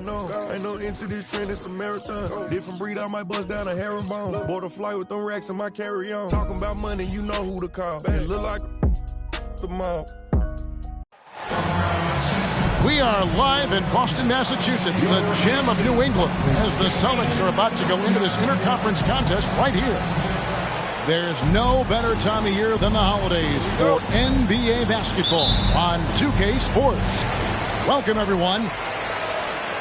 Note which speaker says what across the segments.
Speaker 1: know. Ain't no into this trend, it's a marathon. Different breed, I might bust down a herringbone. Board a flight with them racks in my carry-on. Talking about money, you know who to call. It look like the mall.
Speaker 2: We are live in Boston, Massachusetts, the gem of New England, as the Celtics are about to go into this interconference contest right here. There's no better time of year than the holidays for NBA basketball on 2K Sports. Welcome, everyone.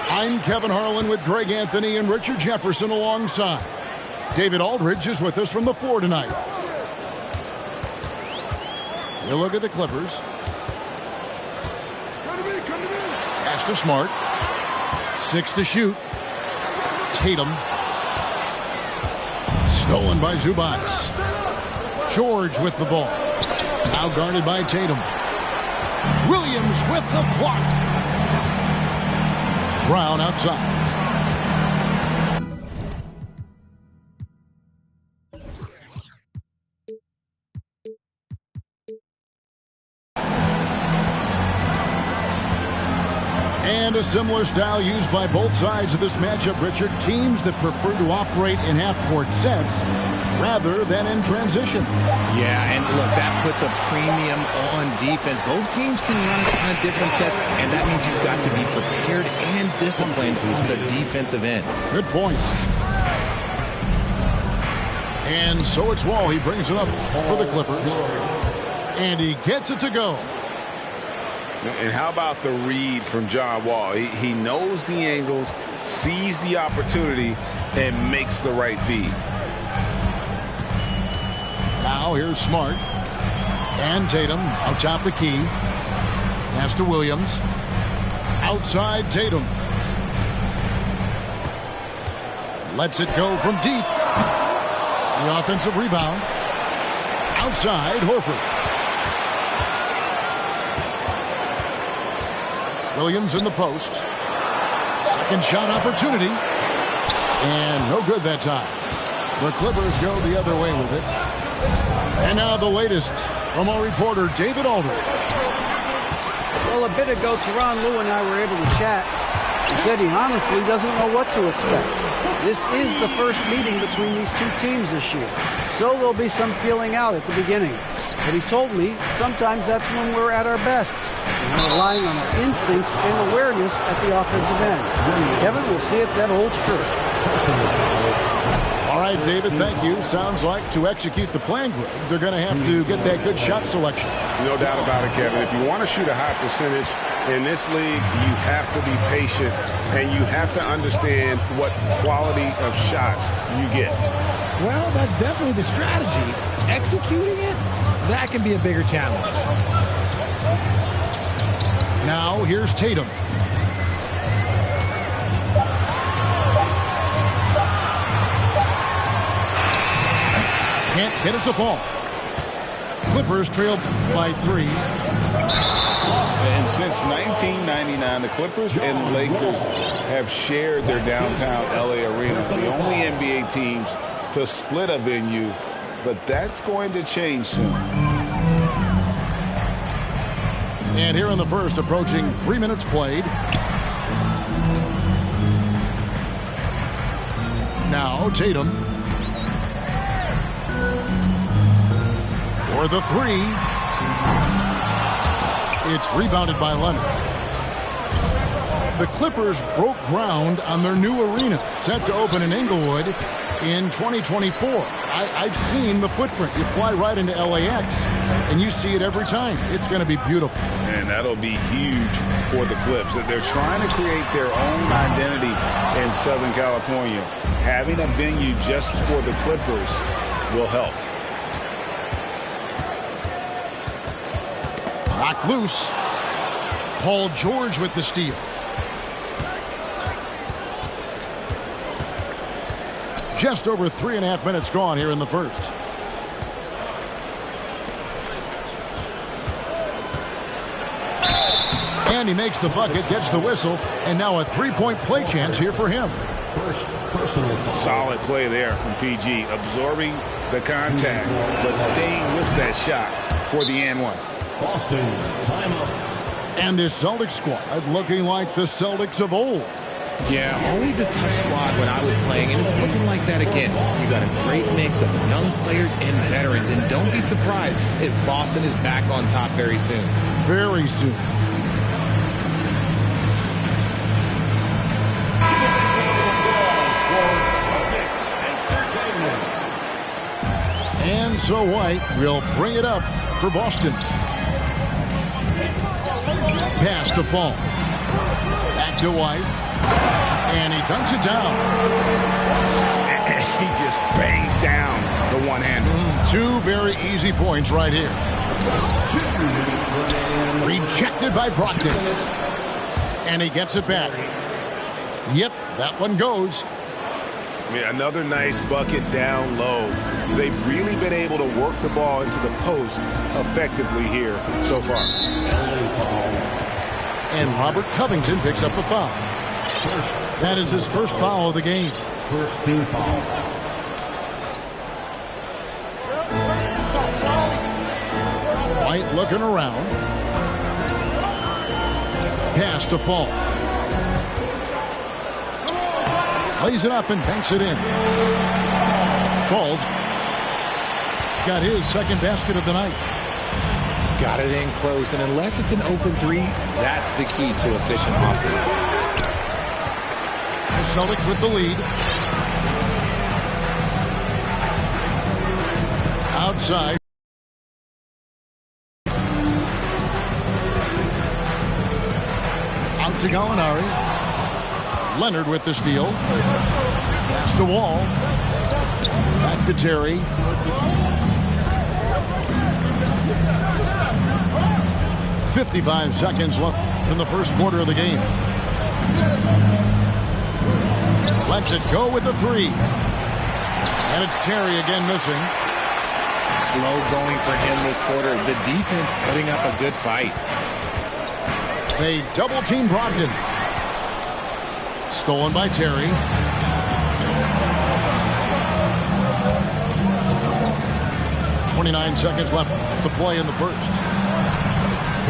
Speaker 2: I'm Kevin Harlan with Greg Anthony and Richard Jefferson alongside. David Aldridge is with us from the floor tonight. You look at the Clippers. Pass to Smart. 6 to shoot. Tatum. Stolen by Zubac. George with the ball. Now guarded by Tatum. Williams with the block. Brown outside. And a similar style used by both sides of this matchup, Richard. Teams that prefer to operate in half-court sets rather than in transition.
Speaker 3: Yeah, and look, that puts a premium on defense. Both teams can run a ton of different sets, and that means you've got to be prepared and disciplined on the defensive end.
Speaker 2: Good point. And so it's Wall. He brings it up for the Clippers. And he gets it to go.
Speaker 4: And how about the read from John Wall? He knows the angles, sees the opportunity, and makes the right feed.
Speaker 2: Now here's Smart. And Tatum out top the key. Pass to Williams. Outside Tatum. Lets it go from deep. The offensive rebound. Outside Horford. Williams in the post. Second shot opportunity. And no good that time. The Clippers go the other way with it. And now the latest from our reporter, David Aldridge.
Speaker 5: Well, a bit ago, Teron Lue and I were able to chat. He said he honestly doesn't know what to expect. This is the first meeting between these two teams this year, so there'll be some feeling out at the beginning. But he told me sometimes that's when we're at our best. We're relying on our instincts and awareness at the offensive end. Kevin, we'll see if that holds true.
Speaker 2: All right, David, thank you. Sounds like to execute the plan, Greg, they're going to have to get that good shot selection.
Speaker 4: No doubt about it, Kevin. If you want to shoot a high percentage in this league, you have to be patient, and you have to understand what quality of shots you get.
Speaker 6: Well, that's definitely the strategy. Executing it, that can be a bigger challenge.
Speaker 2: Now here's Tatum. Can't get it to fall. Clippers trail by 3.
Speaker 4: And since 1999, the Clippers and Lakers have shared their downtown LA arena. The only NBA teams to split a venue, but that's going to change soon.
Speaker 2: And here in the first, approaching 3 minutes played. Now Tatum. For the 3. It's rebounded by Leonard. The Clippers broke ground on their new arena, set to open in Inglewood in 2024. I've seen the footprint. You fly right into LAX, and you see it every time. It's going to be beautiful.
Speaker 4: And that'll be huge for the Clips. They're trying to create their own identity in Southern California. Having a venue just for the Clippers will help.
Speaker 2: Knocked loose. Paul George with the steal. Just over 3.5 minutes gone here in the first. And he makes the bucket, gets the whistle, and now a three-point play chance here for him.
Speaker 4: Solid play there from PG, absorbing the contact, but staying with that shot for the and one.
Speaker 2: And this Celtics squad looking like the Celtics of old.
Speaker 3: Yeah, always a tough squad when I was playing, and it's looking like that again. You got a great mix of young players and veterans, and don't be surprised if Boston is back on top very soon.
Speaker 2: Very soon. And so White will bring it up for Boston. Pass to Fall. Back to White. And he dunks it down.
Speaker 3: He just bangs down the one-hander.
Speaker 2: Two very easy points right here. Rejected by Brogdon. And he gets it back. Yep, that one goes.
Speaker 4: Yeah, another nice bucket down low. They've really been able to work the ball into the post effectively here so far.
Speaker 2: And Robert Covington picks up a foul. That is his first foul of the game.
Speaker 7: First team foul.
Speaker 2: White looking around. Pass to Fall. Plays it up and banks it in. Falls. Got his second basket of the night.
Speaker 3: Got it in close, and unless it's an open three, that's the key to efficient offense.
Speaker 2: The Celtics with the lead. Outside. Out to Gallinari. Leonard with the steal. Pass to Wall. Back to Terry. .55 seconds left in the first quarter of the game. Lets it go with the three. And it's Terry again missing.
Speaker 3: Slow going for him this quarter. The defense putting up a good fight.
Speaker 2: They double team Brogdon. Stolen by Terry. .29 seconds left to play in the first.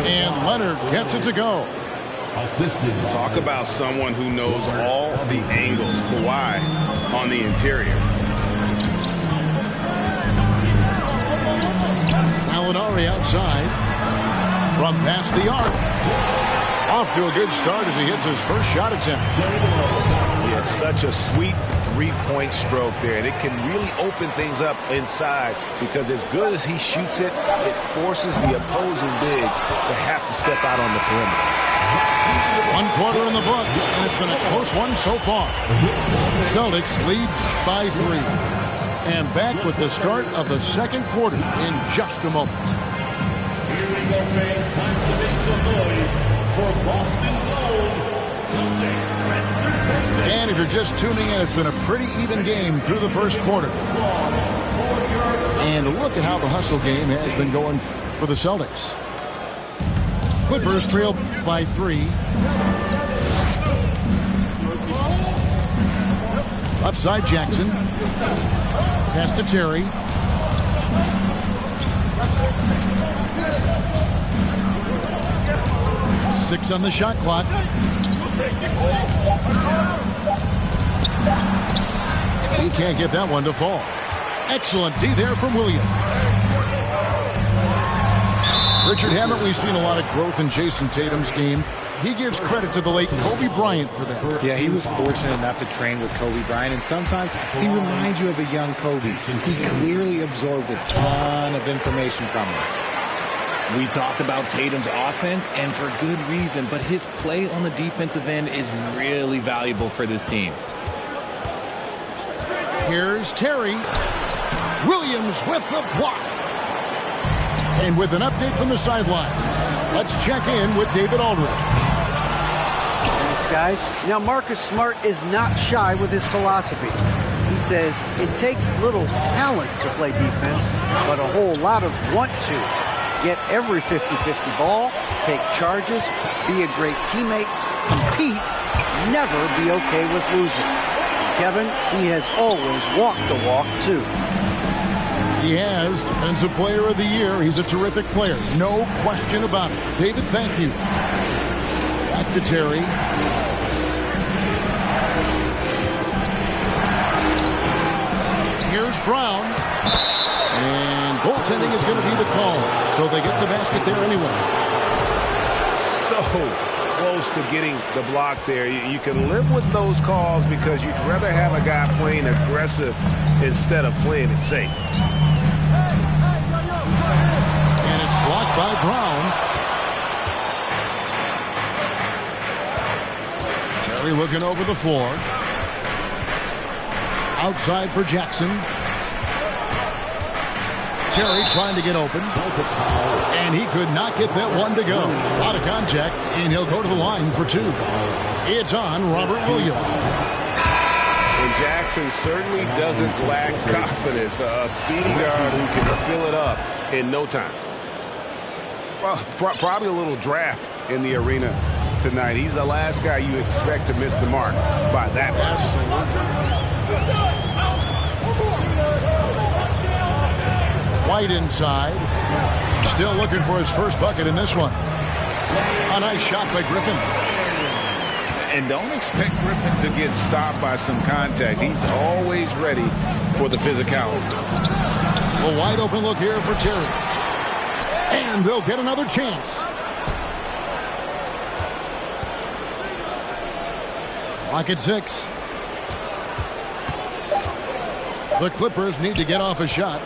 Speaker 2: And Leonard gets it to go.
Speaker 4: Talk about someone who knows all the angles. Kawhi on the interior.
Speaker 2: Gallinari outside. From past the arc. Off to a good start as he hits his first shot attempt.
Speaker 4: Yeah, such a sweet three-point stroke there, and it can really open things up inside because as good as he shoots it, it forces the opposing bigs to have to step out on the perimeter.
Speaker 2: 1 quarter in the books, and it's been a close one so far. Celtics lead by 3. And back with the start of the second quarter in just a moment. And if you're just tuning in, it's been a pretty even game through the first quarter. And look at how the hustle game has been going for the Celtics. Clippers trail by 3. Left side Jackson. Pass to Terry. Six on the shot clock. He can't get that one to fall. Excellent D there from Williams. Richard Hammett, we've seen a lot of growth in Jason Tatum's game. He gives credit to the late Kobe Bryant for that.
Speaker 3: Yeah, he was fortunate enough to train with Kobe Bryant, and sometimes he reminds you of a young Kobe. He clearly absorbed a ton of information from him. We talk about Tatum's offense, and for good reason, but his play on the defensive end is really valuable for this team.
Speaker 2: Here's Terry. Williams with the block. And with an update from the sidelines, let's check in with David Aldridge.
Speaker 5: Thanks, guys. Now, Marcus Smart is not shy with his philosophy. He says it takes little talent to play defense, but a whole lot of want to. Get every 50-50 ball, take charges, be a great teammate, compete, never be okay with losing. Kevin, he has always walked the walk, too.
Speaker 2: He has Defensive Player of the Year. He's a terrific player. No question about it. David, thank you. Back to Terry. Brown. And goaltending is going to be the call. So they get the basket there anyway.
Speaker 4: So close to getting the block there. You can live with those calls because you'd rather have a guy playing aggressive instead of playing it safe.
Speaker 2: And it's blocked by Brown. Terry looking over the floor. Outside for Jackson. Terry trying to get open. And he could not get that one to go. Out of contact, and he'll go to the line for two. It's on Robert Williams.
Speaker 4: And Jackson certainly doesn't lack confidence. A speedy guard who can fill it up in no time. Well, probably a little draft in the arena tonight. He's the last guy you expect to miss the mark by that much.
Speaker 2: White inside. Still looking for his first bucket in this one. A nice shot by Griffin.
Speaker 4: And don't expect Griffin to get stopped by some contact. He's always ready for the physicality.
Speaker 2: A wide open look here for Terry. And they'll get another chance. Clock at 6. The Clippers need to get off a shot.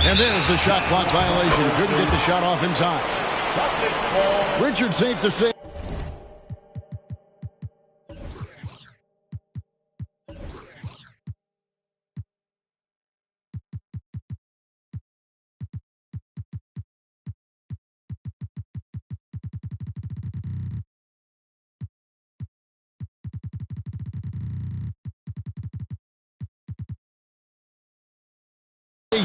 Speaker 2: And there's the shot clock violation. Couldn't get the shot off in time. Richard, safe to say.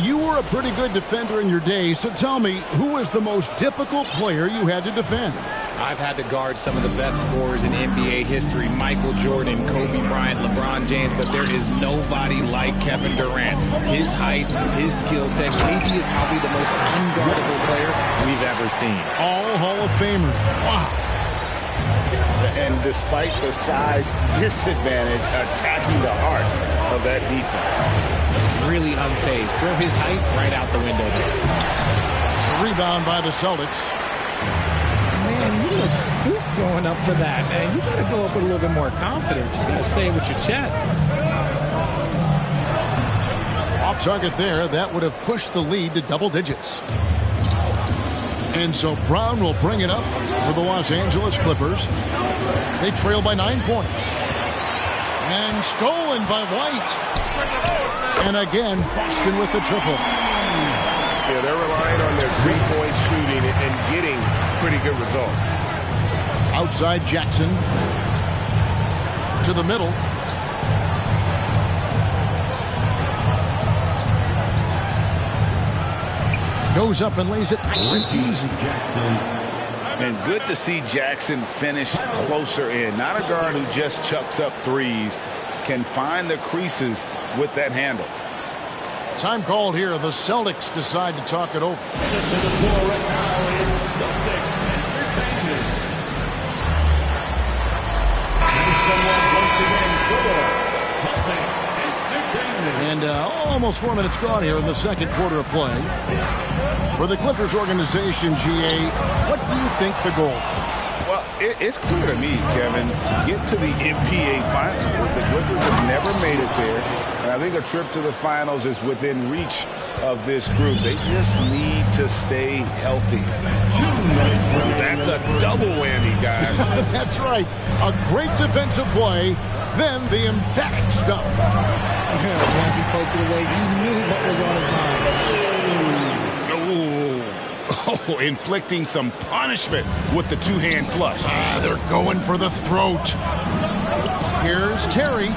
Speaker 2: You were a pretty good defender in your day, so tell me, who was the most difficult player you had to defend?
Speaker 3: I've had to guard some of the best scorers in NBA history. Michael Jordan, Kobe Bryant, LeBron James, but there is nobody like Kevin Durant. His height, his skill set, KD is probably the most unguardable player we've ever seen.
Speaker 2: All Hall of Famers. Wow.
Speaker 4: And despite the size disadvantage, attacking the heart of that defense.
Speaker 3: Really unfazed. Throw his height right out the window there.
Speaker 2: Rebound by the Celtics.
Speaker 6: Man, you look spooked going up for that, man. You got to go up with a little bit more confidence. You got to say it with your chest.
Speaker 2: Off target there. That would have pushed the lead to double digits. And so Brown will bring it up for the Los Angeles Clippers. They trail by 9 points. And stolen by White. And again, Boston with the triple.
Speaker 4: Yeah, they're relying on their three-point shooting and getting pretty good results.
Speaker 2: Outside Jackson. To the middle. Goes up and lays it nice and easy.
Speaker 4: And good to see Jackson finish closer in. Not a guard who just chucks up threes. Can find the creases with that handle.
Speaker 2: Time called here. The Celtics decide to talk it over. And almost 4 minutes gone here in the second quarter of play. For the Clippers organization, GA, what do you think the goal is?
Speaker 4: Well, it's clear to me, Kevin, get to the NBA Finals. The Clippers have never made it there, and I think a trip to the Finals is within reach of this group. They just need to stay healthy. That's a double whammy, guys.
Speaker 2: That's right. A great defensive play, then the emphatic stuff.
Speaker 6: Once he poked it away, you knew what was on his mind.
Speaker 4: Oh, inflicting some punishment with the two-hand flush.
Speaker 2: They're going for the throat. Here's Terry.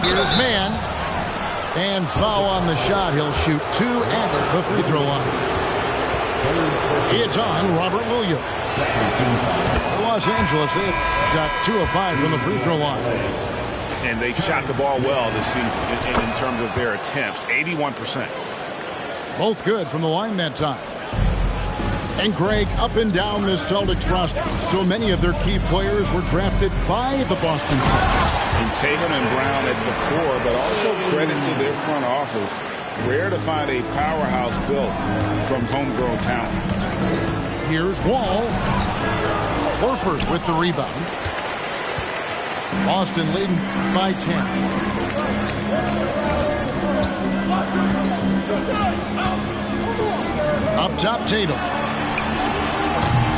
Speaker 2: Here's Mann. And foul on the shot. He'll shoot 2 at the free throw line. It's on Robert Williams. Los Angeles, they've shot 2 of 5 from the free throw line.
Speaker 4: And they've shot the ball well this season in terms of their attempts. 81%.
Speaker 2: Both good from the line that time. And Greg, up and down this Celtics roster, so many of their key players were drafted by the Boston Celtics.
Speaker 4: And Tatum and Brown at the core, but also credit to their front office. Rare to find a powerhouse built from homegrown talent.
Speaker 2: Here's Wall. Horford with the rebound. Boston leading by 10. Up top, Tatum.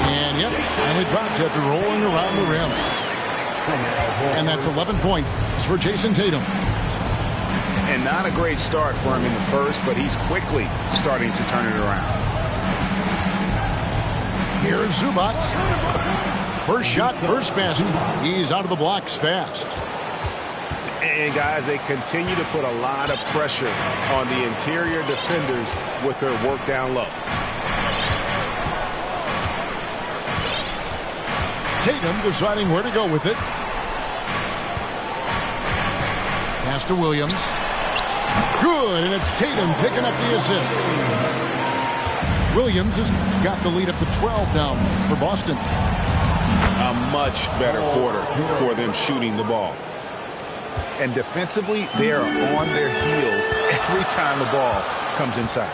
Speaker 2: And yep, finally drops after rolling around the rim. And that's 11 points for Jason Tatum.
Speaker 4: And not a great start for him in the first, but he's quickly starting to turn it around.
Speaker 2: Here's Zubac. First shot, first basket. He's out of the blocks fast.
Speaker 4: And guys, they continue to put a lot of pressure on the interior defenders with their work down low.
Speaker 2: Tatum deciding where to go with it. Pass to Williams. Good, and it's Tatum picking up the assist. Williams has got the lead up to 12 now for Boston.
Speaker 4: A much better quarter for them shooting the ball. And defensively, they are on their heels every time the ball comes inside.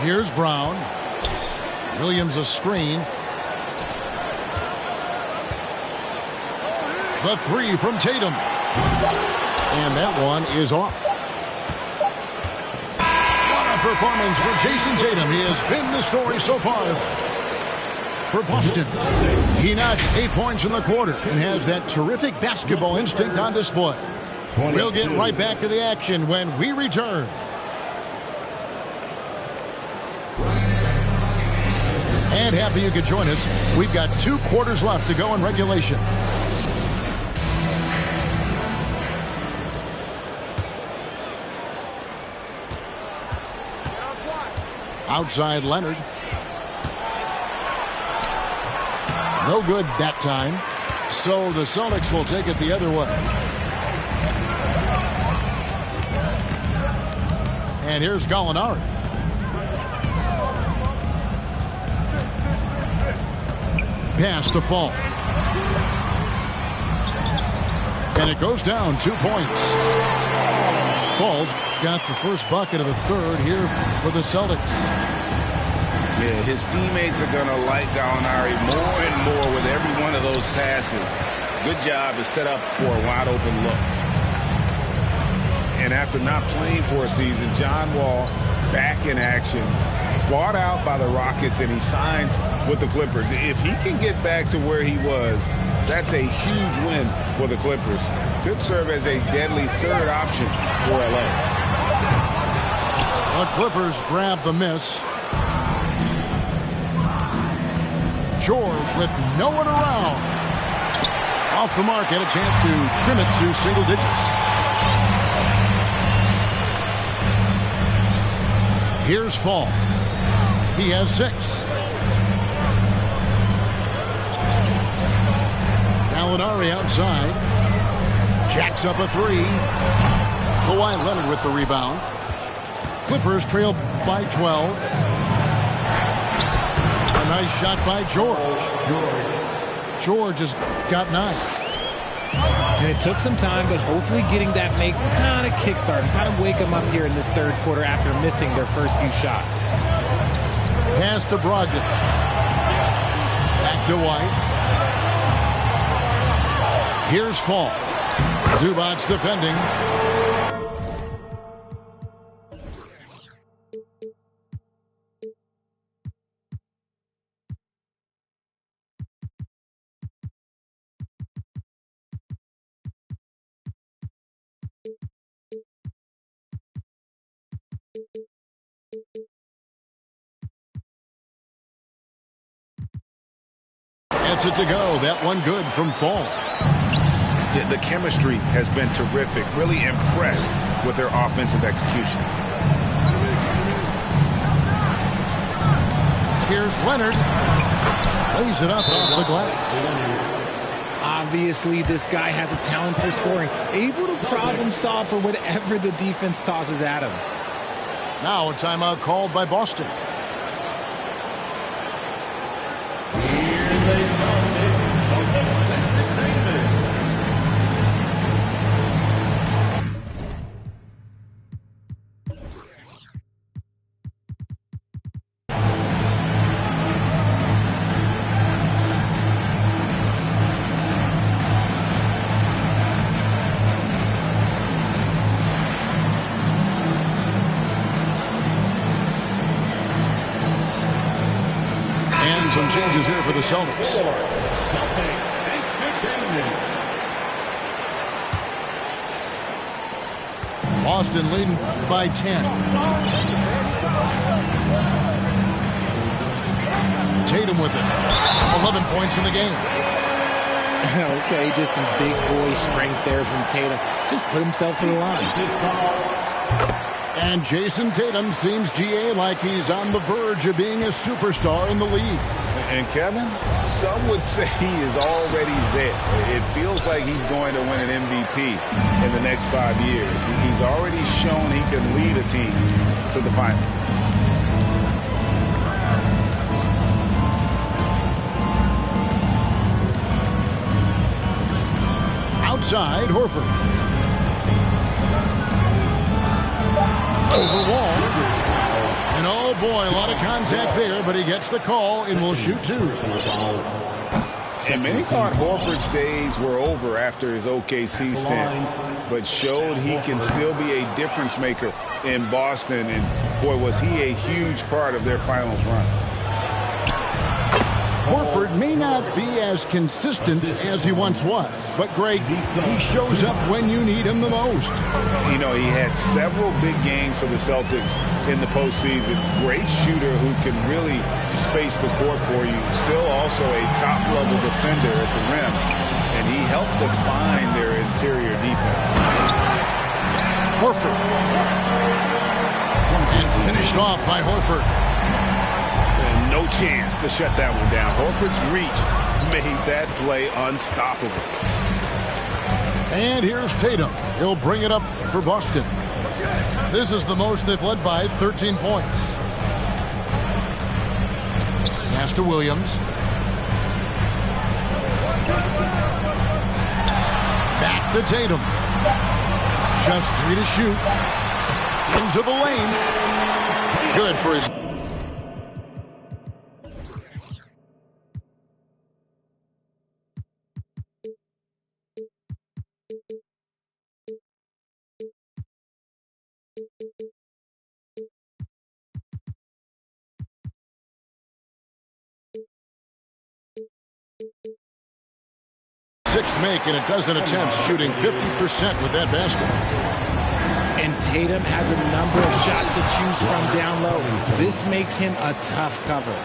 Speaker 2: Here's Brown. Williams a screen. The three from Tatum. And that one is off. What a performance for Jason Tatum. He has been the story so far for Boston. He notched 8 points in the quarter and has that terrific basketball instinct on display. We'll get right back to the action when we return. And happy you could join us. We've got 2 quarters left to go in regulation. Outside Leonard. No good that time. So the Celtics will take it the other way. And here's Gallinari. Pass to Fall. And it goes down 2 points. Fall's got the first bucket of the third here for the Celtics.
Speaker 4: Yeah, his teammates are going to like Gallinari more and more with every one of those passes. Good job to set up for a wide-open look. And after not playing for a season, John Wall back in action. Bought out by the Rockets, and he signs with the Clippers. If he can get back to where he was, that's a huge win for the Clippers. Could serve as a deadly third option for LA.
Speaker 2: The Clippers grab the miss. George with no one around. Off the mark, and a chance to trim it to single digits. Here's Fall. He has 6. Gallinari outside. Jacks up a 3. Kawhi Leonard with the rebound. Clippers trail by 12. A nice shot by George. George has got 9.
Speaker 6: And it took some time, but hopefully getting that make kind of kickstart and kind of wake them up here in this third quarter after missing their first few shots.
Speaker 2: Pass to Brogdon. Back to White. Here's Fall. Zubac defending. Gets it to go. That one good from Fall.
Speaker 4: Yeah, the chemistry has been terrific. Really impressed with their offensive execution.
Speaker 2: Here's Leonard. Lays it up off the glass.
Speaker 6: Obviously, this guy has a talent for scoring. Able to problem solve for whatever the defense tosses at him.
Speaker 2: Now a timeout called by Boston.
Speaker 7: Here they come.
Speaker 2: And some changes here for the Celtics. Boston leading by 10. Tatum with it. 11 points in the game.
Speaker 6: Okay, just some big boy strength there from Tatum. Just put himself to the line.
Speaker 2: And Jason Tatum seems, GA, like he's on the verge of being a superstar in the league.
Speaker 4: And Kevin, some would say he is already there. It feels like he's going to win an MVP in the next 5 years. He's already shown he can lead a team to the finals.
Speaker 2: Outside, Horford. Over Wall. And oh boy, a lot of contact there, but he gets the call and will shoot two.
Speaker 4: And many thought Horford's days were over after his OKC stint, but showed he can still be a difference maker in Boston. And boy, was he a huge part of their finals run.
Speaker 2: Horford may not be as consistent as he once was, but Greg, he shows up when you need him the most.
Speaker 4: You know, he had several big games for the Celtics in the postseason. Great shooter who can really space the court for you. Still also a top-level defender at the rim, and he helped define their interior defense.
Speaker 2: Horford. And finished off by Horford.
Speaker 4: No chance to shut that one down. Horford's reach made that play unstoppable.
Speaker 2: And here's Tatum. He'll bring it up for Boston. This is the most they've led by 13 points. Pass to Williams. Back to Tatum. Just 3 to shoot. Into the lane. Good for his... Sixth make and a dozen attempts, shooting 50% with that basket.
Speaker 6: And Tatum has a number of shots to choose from down low. This makes him a tough cover.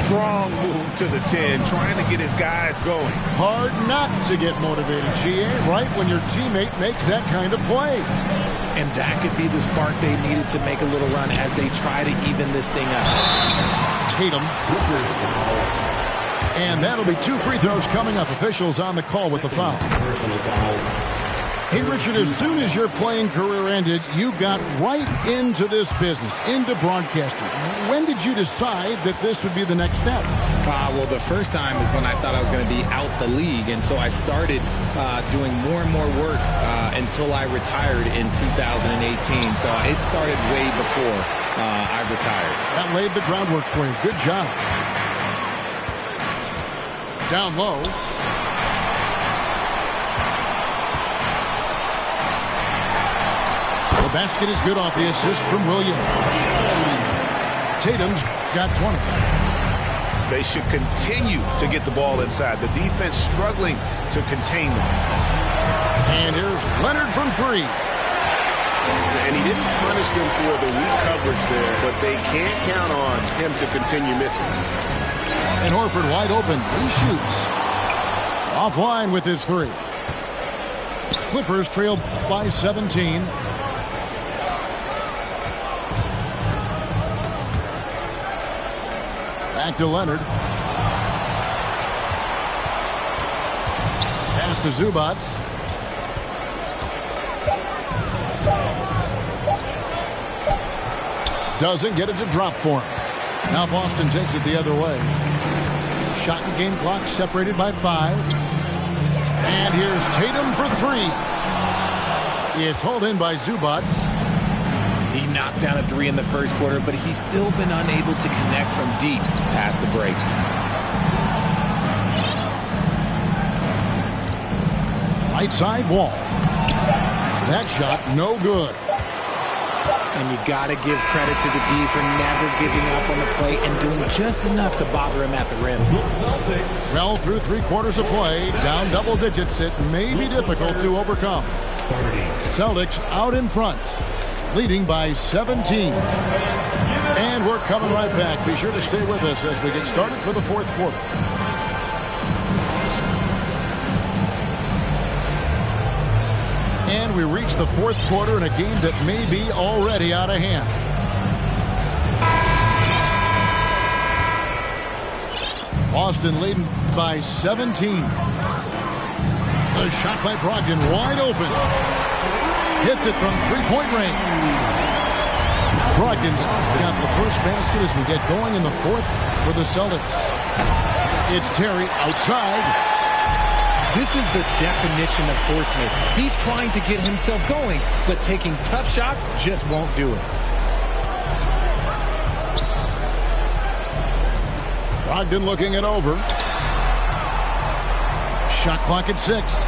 Speaker 4: Strong move to the 10, trying to get his guys going.
Speaker 2: Hard not to get motivated, GA, right when your teammate makes that kind of play.
Speaker 6: And that could be the spark they needed to make a little run as they try to even this thing up.
Speaker 2: Tatum. And that'll be 2 free throws coming up. Officials on the call with the foul. Hey, Richard, as soon as your playing career ended, you got right into this business, into broadcasting. When did you decide that this would be the next step?
Speaker 6: Well, the first time is when I thought I was going to be out the league, and so I started doing more and more work until I retired in 2018. So it started way before I retired.
Speaker 2: That laid the groundwork for you. Good job. Down low. The basket is good off the assist from Williams. Tatum's got 20.
Speaker 4: They should continue to get the ball inside. The defense struggling to contain them.
Speaker 2: And here's Leonard from 3.
Speaker 7: And he didn't punish them for the weak coverage there, but they can't count on him to continue missing.
Speaker 2: And Horford wide open. He shoots. Offline with his 3. Clippers trail by 17. Back to Leonard. Pass to Zubac. Doesn't get it to drop for him. Now Boston takes it the other way. Shot and game clock separated by 5. And here's Tatum for 3. It's hauled in by Zubac.
Speaker 6: He knocked down a 3 in the first quarter, but he's still been unable to connect from deep past the break.
Speaker 2: Right side Wall. That shot no good.
Speaker 6: And you got to give credit to the D for never giving up on the plate and doing just enough to bother him at the rim.
Speaker 2: Well, through 3 quarters of play, down double digits, it may be difficult to overcome. Celtics out in front, leading by 17. And we're coming right back. Be sure to stay with us as we get started for the 4th quarter. And we reach the 4th quarter in a game that may be already out of hand. Boston leading by 17. The shot by Brogdon wide open. Hits it from 3-point range. Brogdon's got the first basket as we get going in the 4th for the Celtics. It's Terry outside.
Speaker 6: This is the definition of force-making. He's trying to get himself going, but taking tough shots just won't do it.
Speaker 2: Brogdon looking it over. Shot clock at 6.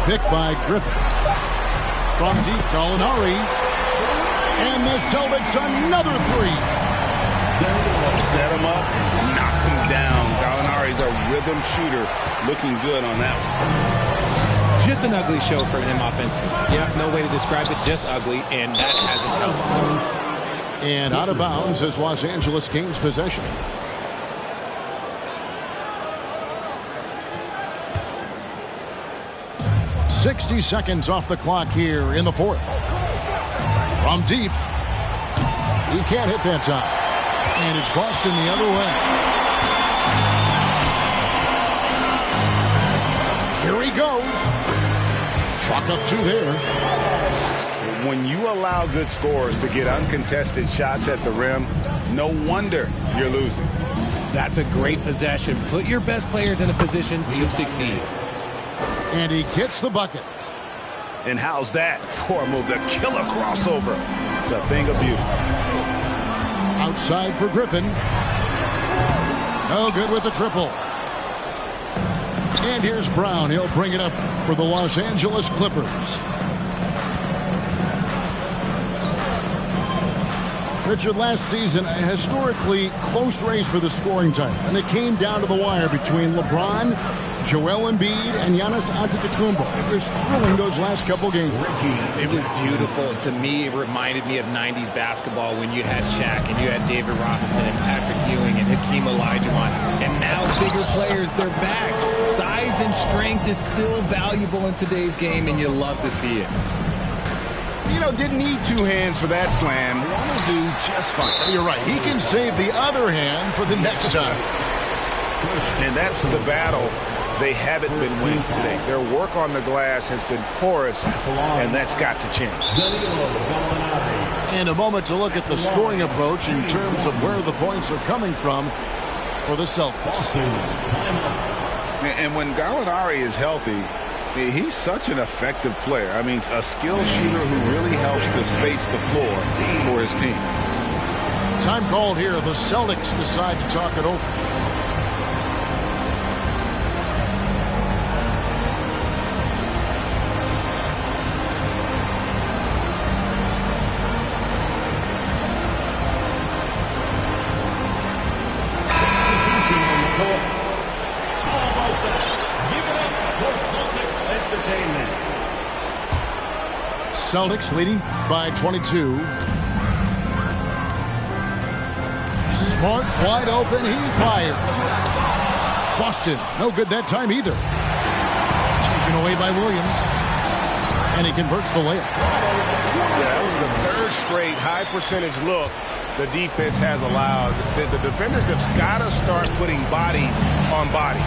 Speaker 2: Picked by Griffin. From deep, Gallinari. And the Celtics another 3.
Speaker 4: Set him up, knock him down. Gallinari's a rhythm shooter. Looking good on that one.
Speaker 6: Just an ugly show for him offensively. Yep, no way to describe it, just ugly, and that hasn't helped.
Speaker 2: And out of bounds as Los Angeles gains possession. .60 seconds off the clock here in the 4th. From deep. He can't hit that time. And it's Boston the other way. Here he goes. Chalk up 2 there.
Speaker 4: When you allow good scorers to get uncontested shots at the rim, no wonder you're losing.
Speaker 6: That's a great possession. Put your best players in a position to succeed.
Speaker 2: And he gets the bucket.
Speaker 4: And how's that for a move? The killer crossover. It's a thing of beauty.
Speaker 2: Outside for Griffin. No good with the triple. And here's Brown. He'll bring it up for the Los Angeles Clippers. Richard, last season, a historically close race for the scoring title. And it came down to the wire between LeBron, Joel Embiid, and Giannis Antetokounmpo. It was thrilling those last couple games.
Speaker 6: It was beautiful. To me, it reminded me of 90s basketball when you had Shaq and you had David Robinson and Patrick Ewing and Hakeem Olajuwon. And now bigger players, they're back. Size and strength is still valuable in today's game, and you love to see it.
Speaker 4: You know, didn't need 2 hands for that slam. One will do just fine.
Speaker 2: You're right. He can save the other hand for the next time.
Speaker 4: And that's the battle they haven't been winning today. Their work on the glass has been porous, and that's got to change.
Speaker 2: And a moment to look at the scoring approach in terms of where the points are coming from for the Celtics.
Speaker 4: And when Gallinari is healthy, he's such an effective player. I mean, a skilled shooter who really helps to space the floor for his team.
Speaker 2: Time called here. The Celtics decide to talk it over. Celtics leading by 22. Smart, wide open, he fires. Boston, no good that time either. Taken away by Williams. And he converts the layup.
Speaker 7: Yeah, that was the 3rd straight high percentage look the defense has allowed. The defenders have got to start putting bodies on bodies.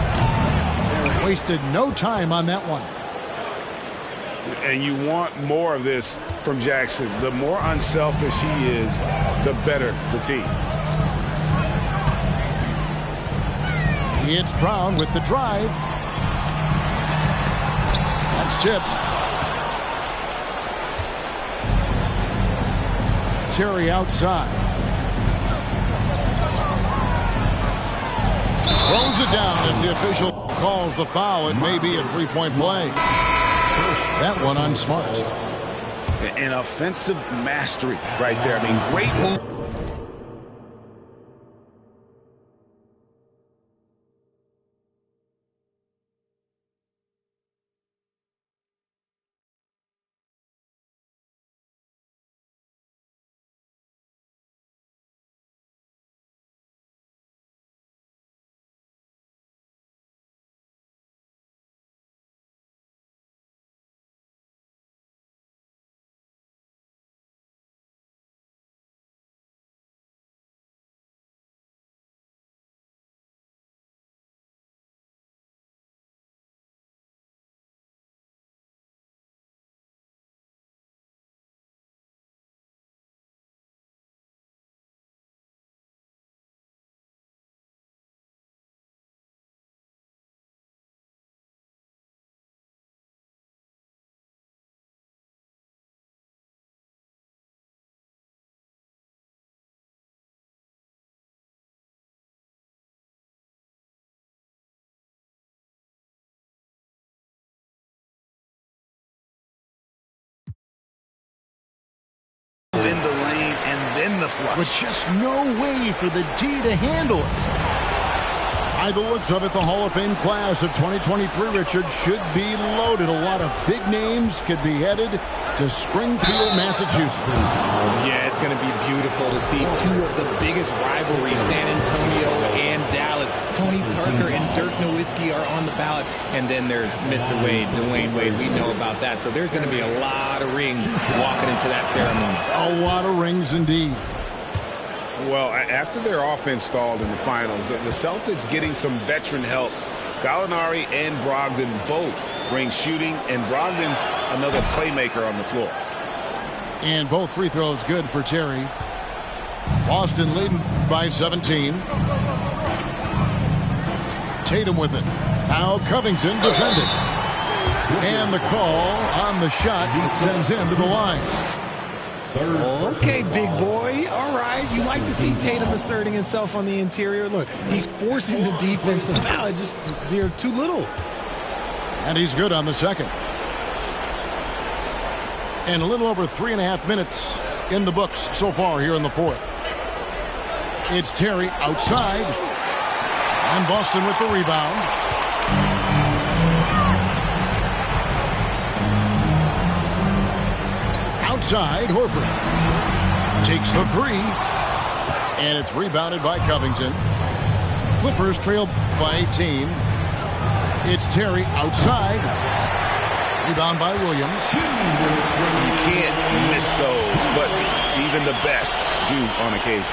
Speaker 2: Wasted no time on that one.
Speaker 4: And you want more of this from Jackson. The more unselfish he is, the better the team.
Speaker 2: It's Brown with the drive. That's tipped. Terry outside. Throws it down. If the official calls the foul, it may be a 3-point play. That one on Smart.
Speaker 4: And offensive mastery right there. I mean, great move.
Speaker 3: In the lane and then the flush.
Speaker 2: With just no way for the D to handle it. By the looks of it, the Hall of Fame class of 2023, Richard, should be loaded. A lot of big names could be headed to Springfield, Massachusetts.
Speaker 6: Yeah, it's going to be beautiful to see two of the biggest rivalries, San Antonio and Dallas. Tony Parker and Dirk Nowitzki are on the ballot. And then there's Mr. Wade, Dwayne Wade. We know about that. So there's going to be a lot of rings walking into that ceremony.
Speaker 2: A lot of rings indeed.
Speaker 4: Well, after their offense stalled in the finals, the Celtics getting some veteran help. Gallinari and Brogdon both bring shooting, and Brogdon's another playmaker on the floor.
Speaker 2: And both free throws good for Terry. Boston leading by 17. Tatum with it. Now Covington defending. And the call on the shot that sends him to the line.
Speaker 6: Okay, big boy. All right. You like to see Tatum asserting himself on the interior. Look, he's forcing the defense to foul. Just they're too little.
Speaker 2: And he's good on the second. And a little over 3.5 minutes in the books so far here in the fourth. It's Terry outside. And Boston with the rebound. Outside, Horford takes the three, and it's rebounded by Covington. Clippers trail by 18. It's Terry outside. Rebound by Williams.
Speaker 4: You can't miss those, but even the best do on occasion.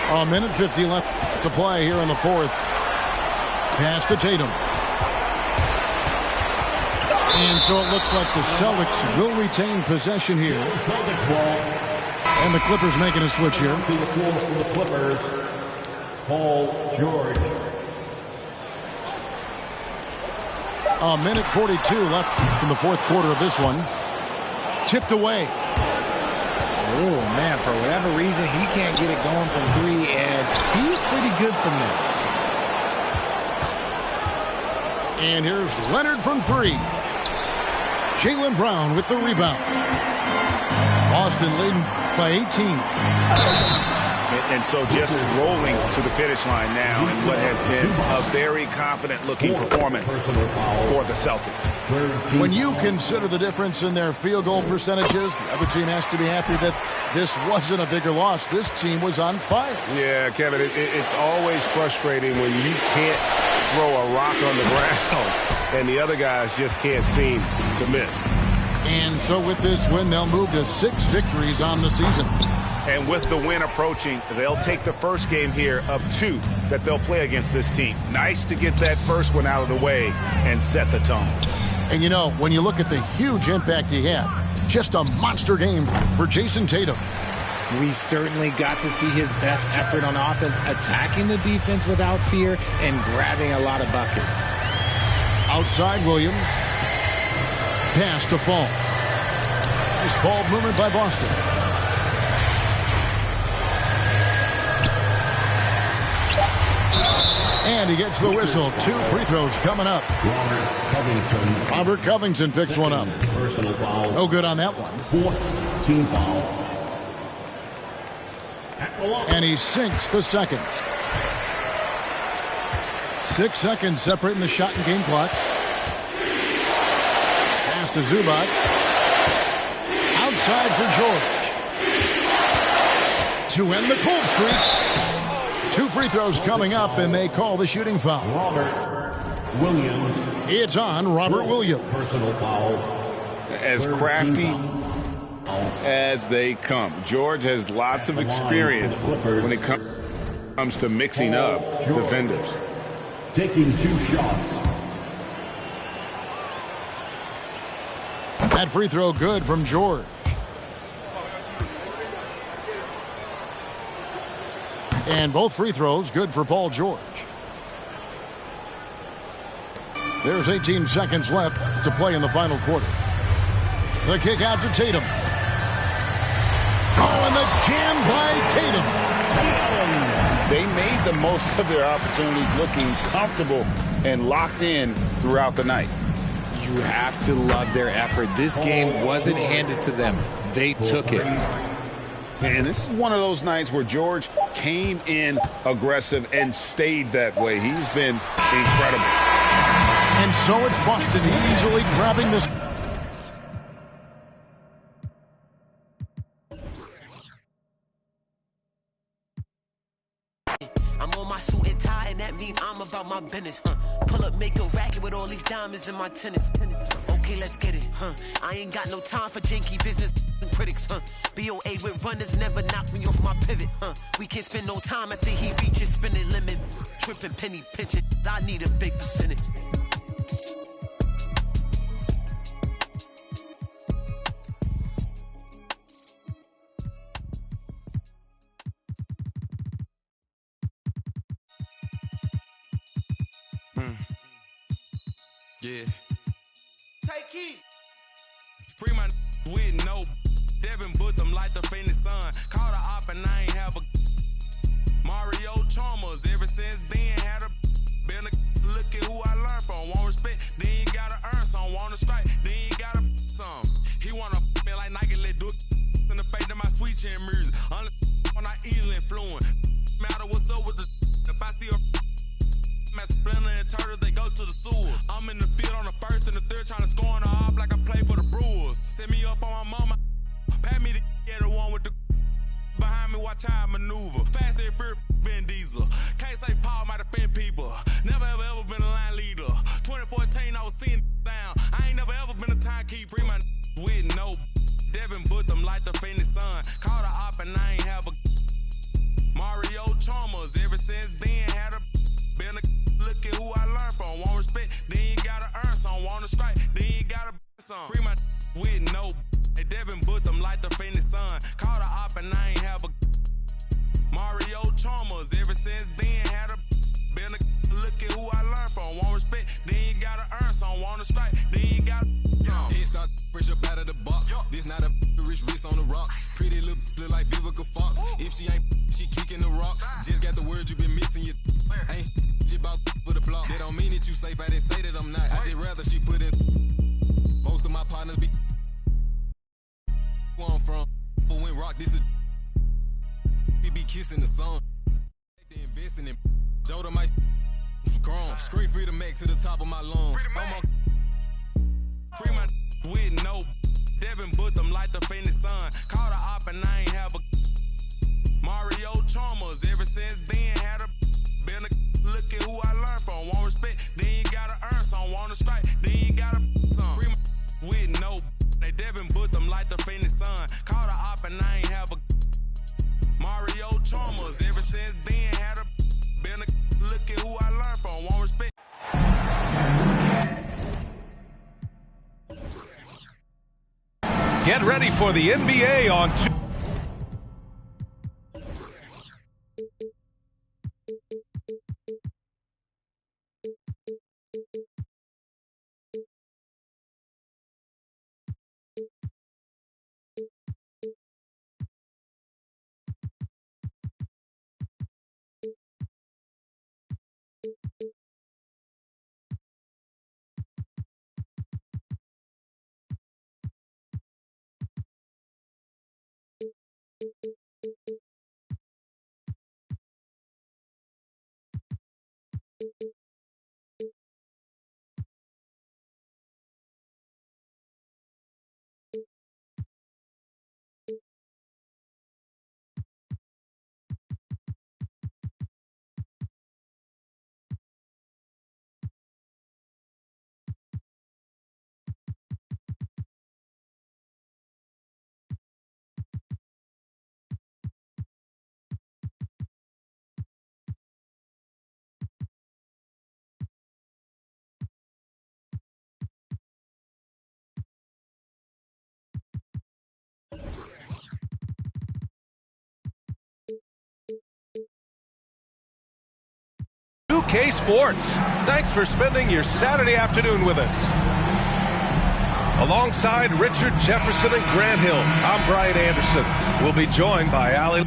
Speaker 2: A minute 50 left to play here in the fourth. Pass to Tatum. And so it looks like the Celtics will retain possession here. And the Clippers making a switch here.
Speaker 8: To the floor for the Clippers, Paul George.
Speaker 2: A minute 42 left in the fourth quarter of this one. Tipped away.
Speaker 6: Oh, man, for whatever reason, he can't get it going from three, and he was pretty good from there.
Speaker 2: And here's Leonard from three. Jaylen Brown with the rebound. Boston leading by 18.
Speaker 4: And so just rolling to the finish line now in what has been a very confident-looking performance for the Celtics.
Speaker 2: When you consider the difference in their field goal percentages, the other team has to be happy that this wasn't a bigger loss. This team was on fire.
Speaker 7: Yeah, Kevin, it's always frustrating when you can't throw a rock on the ground and the other guys just can't seem to miss.
Speaker 2: And so with this win, they'll move to 6 victories on the season.
Speaker 4: And with the win approaching, they'll take the first game here of 2 that they'll play against this team. Nice to get that first one out of the way and set the tone.
Speaker 2: And you know, when you look at the huge impact he had, just a monster game for Jason Tatum.
Speaker 6: We certainly got to see his best effort on offense, attacking the defense without fear and grabbing a lot of buckets.
Speaker 2: Outside Williams. Pass to Fall. Nice ball movement by Boston. And he gets the whistle. 2 free throws coming up. Robert Covington picks one up.
Speaker 8: Personal foul.
Speaker 2: No good on that one.
Speaker 8: 4th team foul.
Speaker 2: And he sinks the second. 6 seconds separating the shot and game clocks. Pass to Zubac. Outside for George. To end the cold streak. 2 free throws coming up, and they call the shooting foul.
Speaker 8: Robert Williams.
Speaker 2: It's on Robert Williams.
Speaker 8: Personal foul.
Speaker 4: As crafty as they come. George has lots of experience when it comes to mixing up defenders.
Speaker 8: Taking 2 shots.
Speaker 2: That free throw good from George. And both free throws good for Paul George. There's 18 seconds left to play in the final quarter. The kick out to Tatum. Oh, and the jam by Tatum.
Speaker 4: They made the most of their opportunities, looking comfortable and locked in throughout the night.
Speaker 3: You have to love their effort. This game wasn't handed to them. They took it.
Speaker 4: And this is one of those nights where George came in aggressive and stayed that way. He's been incredible.
Speaker 2: And so it's Boston easily grabbing this.
Speaker 9: I'm on my suit and tie, and that mean I'm about my business. Pull up, make a racket with all these diamonds in my tennis. Okay, let's get it. I ain't got no time for janky business and critics. BOA with runners never knock me off my pivot. We can't spend no time after he reaches spinning limit. Tripping, penny pinching. I need a big percentage.
Speaker 10: Yeah. Take heat. Free my with no Devin put them like the finish sun. Call the op and I ain't have a Mario Chalmers. Ever since then had a been a look at who I learned from. Want respect, then you gotta earn some. Want to strike, then you gotta some. He wanna me like Nike, let do it in the face of my sweet chin music. On I easily influence. Matter what's up with the if I see a Splinter and Turtle, they go to the sewers. I'm in the field on the first and the third, trying to score on the op like I play for the Brewers. Set me up on my mama, pat me the one with the behind me, watch how I maneuver. Fast and fear, Vin Diesel. Can't say Paul might offend people. Never ever been a line leader. 2014, I was seeing down. I ain't never ever been a timekeeper. Free my with no Devin put them like the finish sun. Call the op and I ain't have a Mario Chalmers. Ever since then had a been a look at who I learned from. Want respect, then you gotta earn some. Want to strike, then you gotta some. Free my with no. Hey, Devin put them like the finish sun. Call the op and I ain't have a Mario Chalmers. Ever since then had a been a look at who I learned from. Want respect, then you gotta earn some. Want to strike, then you gotta some. Head start fresh up out of the box. This not a rich wrist on the rocks. Pretty little look like Vivica Fox. If she ain't, she kicking the rocks. Just got the words you been missing. You ain't about for the block. That don't mean that you safe. I didn't say that I'm not. I just rather she put in. Most of my partners be where I'm from. But when rock this is we be kissing the sun. They investing in Joda might grown. Straight free to make to the top of my lungs. Free my with no Devin put them like the finish sun. Call the op and I ain't have a Mario Chalmers. Ever since then had a been a look at who I learned from. Want respect, then you gotta earn some. Want to strike, then you gotta some. Free my with no they Devin put them like the finish sun. Call the op and I ain't have a Mario Chalmers. Ever since then had a been a look at who I learned from. Want respect.
Speaker 11: Get ready for the NBA on OK Sports. Thanks for spending your Saturday afternoon with us. Alongside Richard Jefferson and Grant Hill, I'm Brian Anderson. We'll be joined by Allie.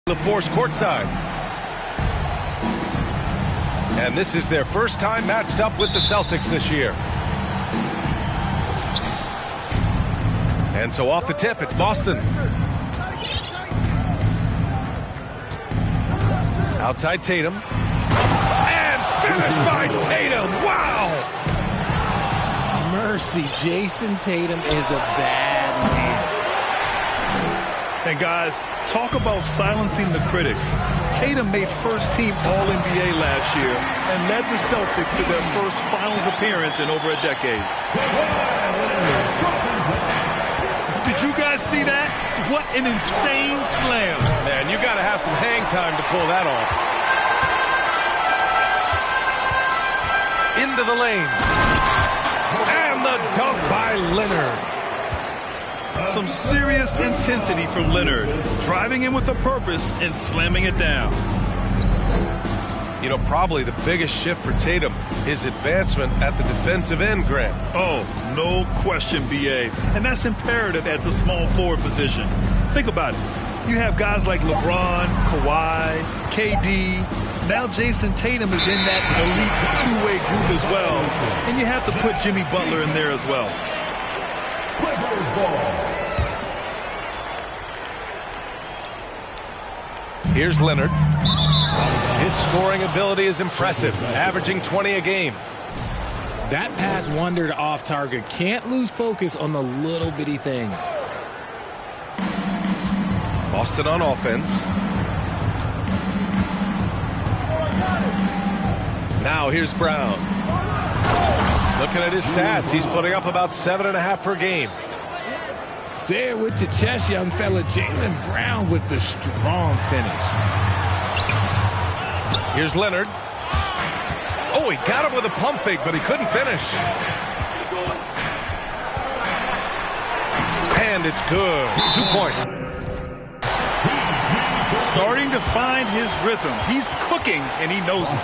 Speaker 11: The Force courtside. And this is their first time matched up with the Celtics this year. And so off the tip, it's Boston. Outside Tatum. And finished by Tatum. Wow!
Speaker 6: Mercy, Jason Tatum is a bad man.
Speaker 12: And guys, talk about silencing the critics. Tatum made first-team All-NBA last year and led the Celtics to their first finals appearance in over a decade. Did you guys see that? What an insane slam.
Speaker 11: Man, you got to have some hang time to pull that off. Into the lane. And the dunk by Leonard.
Speaker 12: Some serious intensity from Leonard, driving in with a purpose and slamming it down.
Speaker 11: You know, probably the biggest shift for Tatum, his advancement at the defensive end, Grant.
Speaker 12: Oh, no question, B.A. And that's imperative at the small forward position. Think about it. You have guys like LeBron, Kawhi, KD. Now Jason Tatum is in that elite two-way group as well. And you have to put Jimmy Butler in there as well.
Speaker 8: Clippers ball.
Speaker 11: Here's Leonard. His scoring ability is impressive, averaging 20 a game.
Speaker 6: That pass wandered off target. Can't lose focus on the little bitty things.
Speaker 11: Boston on offense. Now here's Brown. Looking at his stats, he's putting up about 7.5 per game.
Speaker 6: Say it with your chest, young fella. Jaylen Brown with the strong finish.
Speaker 11: Here's Leonard. Oh, he got him with a pump fake, but he couldn't finish. And it's good. 2 points.
Speaker 12: Starting to find his rhythm. He's cooking, and he knows it.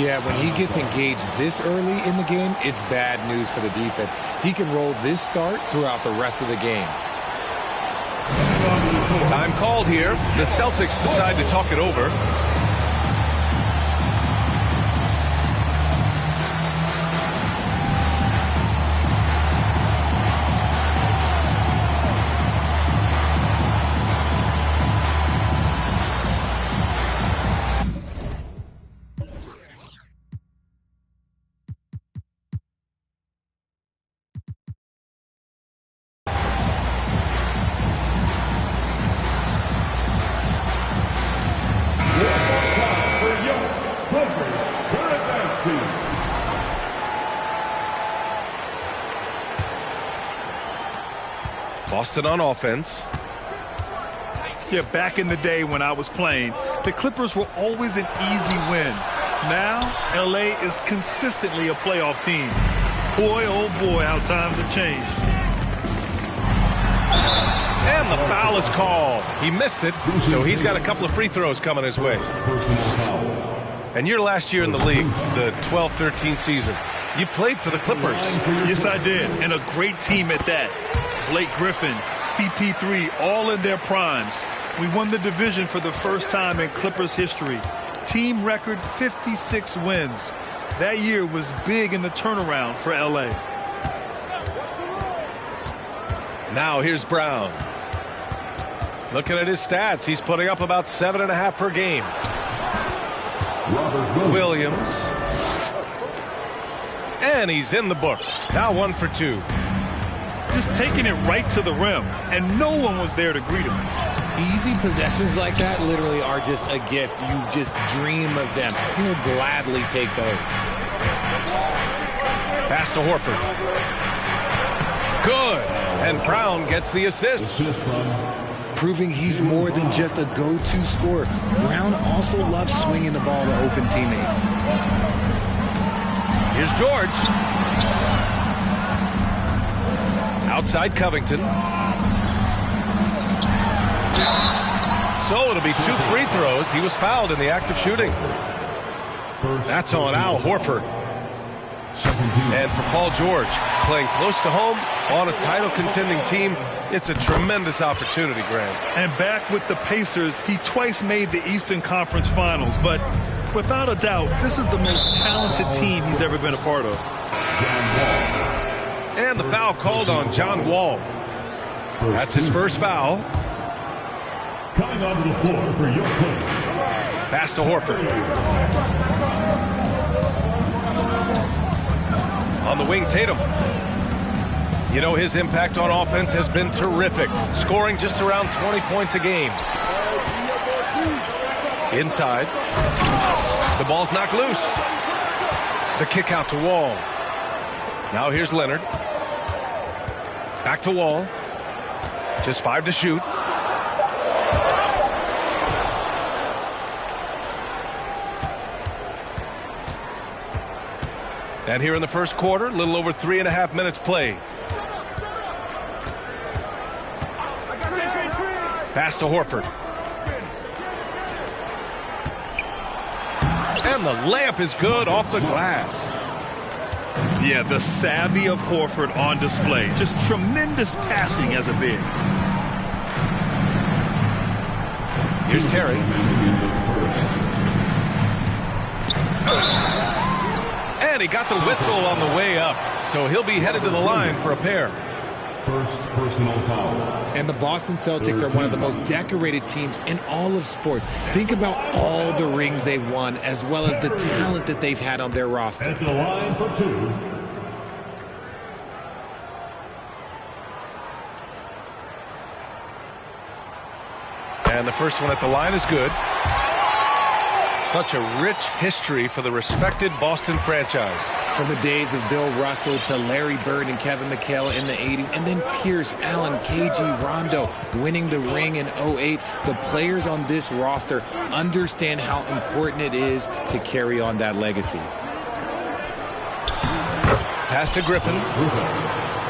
Speaker 6: Yeah, when he gets engaged this early in the game, it's bad news for the defense. He can roll this start throughout the rest of the game.
Speaker 11: Time called here. The Celtics decide to talk it over. Boston on offense.
Speaker 12: Yeah, back in the day when I was playing, the Clippers were always an easy win. Now, L.A. is consistently a playoff team. Boy, oh boy, how times have changed.
Speaker 11: And the foul is called. He missed it, so he's got a couple of free throws coming his way. And your last year in the league, the 12-13 season, you played for the Clippers.
Speaker 12: Yes, I did, and a great team at that. Blake Griffin, CP3, all in their primes. We won the division for the first time in Clippers history. Team record 56 wins. That year was big in the turnaround for L.A.
Speaker 11: Now here's Brown. Looking at his stats, he's putting up about 7.5 per game. Williams. And he's in the books. Now 1 for 2.
Speaker 12: Just taking it right to the rim, and no one was there to greet him.
Speaker 6: Easy possessions like that literally are just a gift. You just dream of them. He'll gladly take those.
Speaker 11: Pass to Horford. Good. And Brown gets the assist.
Speaker 3: Proving he's more than just a go-to scorer. Brown also loves swinging the ball to open teammates.
Speaker 11: Here's George. Outside Covington. So it'll be 2 free throws. He was fouled in the act of shooting. That's on Al Horford. And for Paul George, playing close to home on a title contending team, it's a tremendous opportunity, Graham.
Speaker 12: And back with the Pacers, he twice made the Eastern Conference Finals, but without a doubt, this is the most talented team he's ever been a part of.
Speaker 11: And the foul called on John Wall. That's his first foul.
Speaker 8: Coming onto the floor for your team.
Speaker 11: Pass to Horford. On the wing, Tatum. You know, his impact on offense has been terrific, scoring just around 20 points a game. Inside. The ball's knocked loose. The kick out to Wall. Now here's Leonard. Back to Wall. Just 5 to shoot. And here in the first quarter, a little over 3.5 minutes played. Pass to Horford. And the layup is good off the glass.
Speaker 12: Yeah, the savvy of Horford on display. Just tremendous passing as a big.
Speaker 11: Here's Terry. And he got the whistle on the way up, so he'll be headed to the line for a pair.
Speaker 8: First personal foul.
Speaker 6: And the Boston Celtics are one of the most decorated teams in all of sports. Think about all the rings they've won, as well as the talent that they've had on their roster.
Speaker 8: At the line for 2.
Speaker 11: And the first one at the line is good. Such a rich history for the respected Boston franchise.
Speaker 6: From the days of Bill Russell to Larry Bird and Kevin McHale in the 80s, and then Pierce, Allen, KG, Rondo winning the ring in 08. The players on this roster understand how important it is to carry on that legacy.
Speaker 11: Pass to Griffin.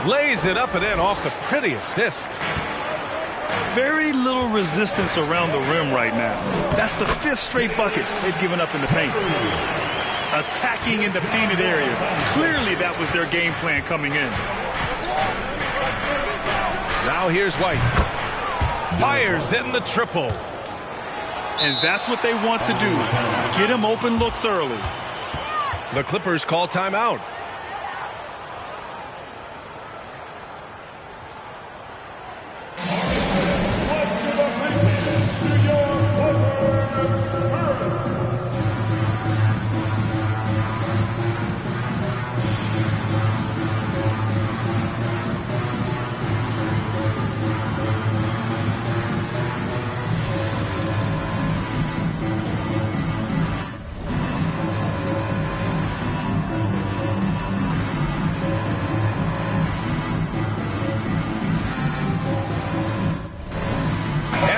Speaker 11: Lays it up and in off the pretty assist.
Speaker 12: Very little resistance around the rim right now. That's the 5th straight bucket they've given up in the paint. Attacking in the painted area. Clearly that was their game plan coming in.
Speaker 11: Now here's White. Fires in the triple.
Speaker 12: And that's what they want to do. Get him open looks early.
Speaker 11: The Clippers call timeout.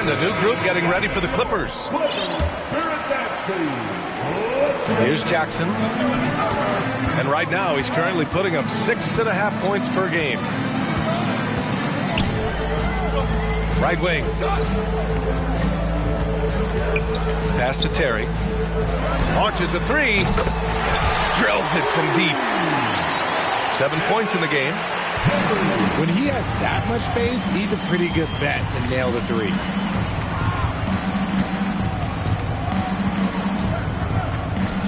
Speaker 11: The new group getting ready for the Clippers. Here's Jackson. And right now he's currently putting up 6.5 points per game. Right wing. Pass to Terry. Launches a 3. Drills it from deep. 7 points in the game.
Speaker 6: When he has that much space, he's a pretty good bet to nail the 3.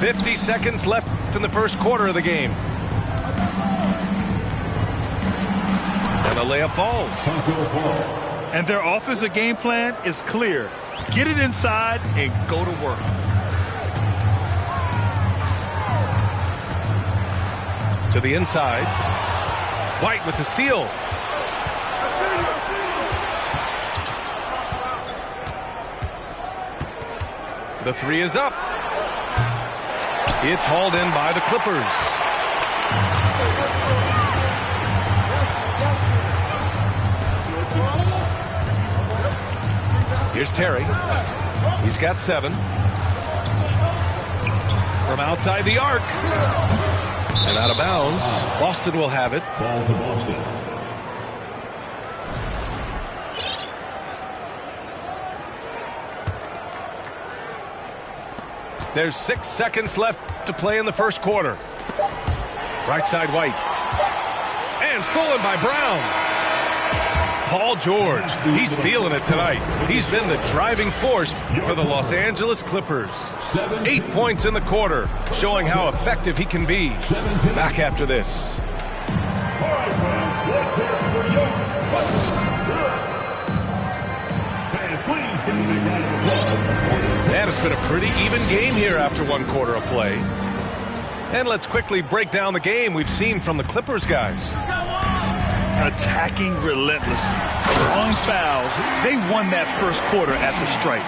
Speaker 11: 50 seconds left in the first quarter of the game. And the layup falls.
Speaker 12: And their offensive game plan is clear. Get it inside and go to work.
Speaker 11: To the inside. White with the steal. The 3 is up. It's hauled in by the Clippers. Here's Terry. He's got 7. From outside the arc. And out of bounds. Boston will have it.
Speaker 8: Ball to Boston.
Speaker 11: There's 6 seconds left to play in the first quarter. Right side White. And stolen by Brown. Paul George, he's feeling it tonight. He's been the driving force for the Los Angeles Clippers. 8 points in the quarter, showing how effective he can be. Back after this. And it's been a pretty even game here after 1 quarter of play. And let's quickly break down the game we've seen from the Clippers guys.
Speaker 12: Attacking relentlessly, drawing fouls. They won that first quarter at the stripe.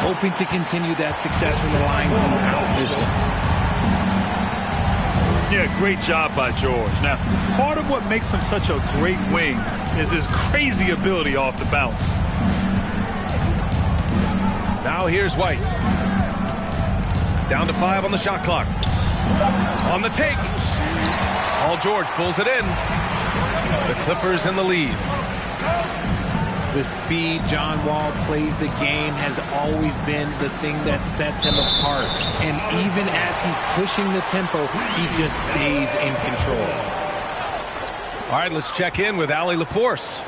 Speaker 6: Hoping to continue that success from the line throughout this one.
Speaker 12: Yeah, great job by George. Now, part of what makes him such a great wing is his crazy ability off the bounce.
Speaker 11: Now here's White. Down to 5 on the shot clock. On the take. Paul George pulls it in. The Clippers in the lead.
Speaker 6: The speed John Wall plays the game has always been the thing that sets him apart. And even as he's pushing the tempo, he just stays in control.
Speaker 11: All right, let's check in with Allie LaForce.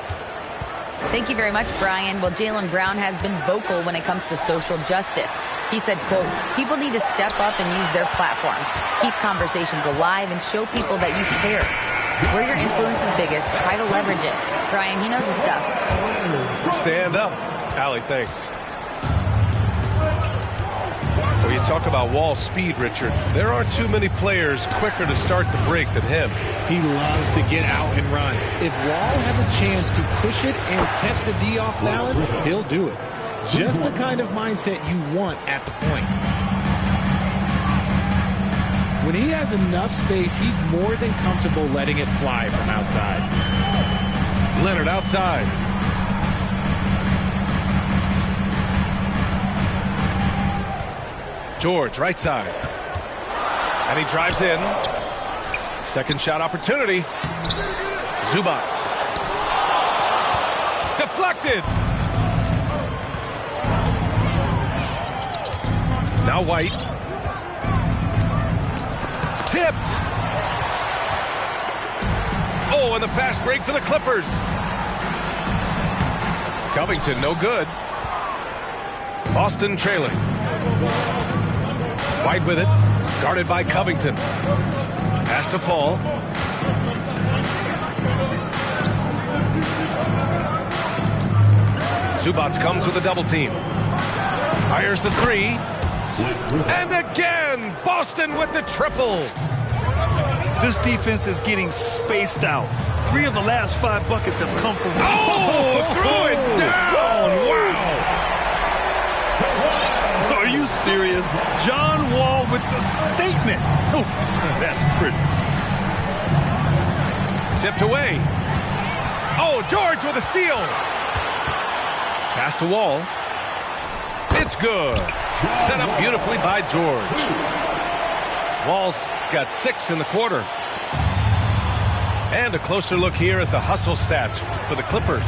Speaker 13: Thank you very much, Brian. Well, Jaylen Brown has been vocal when it comes to social justice. He said, quote, people need to step up and use their platform. Keep conversations alive and show people that you care. Where your influence is biggest, try to leverage it. Brian, he knows his stuff.
Speaker 11: Stand up. Allie, thanks. Well, you talk about Wall's speed, Richard. There aren't too many players quicker to start the break than him.
Speaker 6: He loves to get out and run. If Wall has a chance to push it and catch the D off balance, he'll do it. Just the kind of mindset you want at the point. When he has enough space, he's more than comfortable letting it fly from outside.
Speaker 11: Leonard outside. George, right side. And he drives in. Second shot opportunity. Zubac. Deflected. Now White. Tipped. Oh, and the fast break for the Clippers. Covington, no good. Boston trailing. White with it. Guarded by Covington. Has to fall. Zubac comes with a double team. Fires the 3. And again, Boston with the triple.
Speaker 12: This defense is getting spaced out. 3 of the last 5 buckets have come from...
Speaker 11: Oh, threw it down. Wow.
Speaker 12: Are you serious? John Wall with the statement. Oh, that's pretty.
Speaker 11: Tipped away. Oh, George with a steal. Pass to Wall. It's good. Set up beautifully by George. Wall's got 6 in the quarter. And a closer look here at the hustle stats for the Clippers.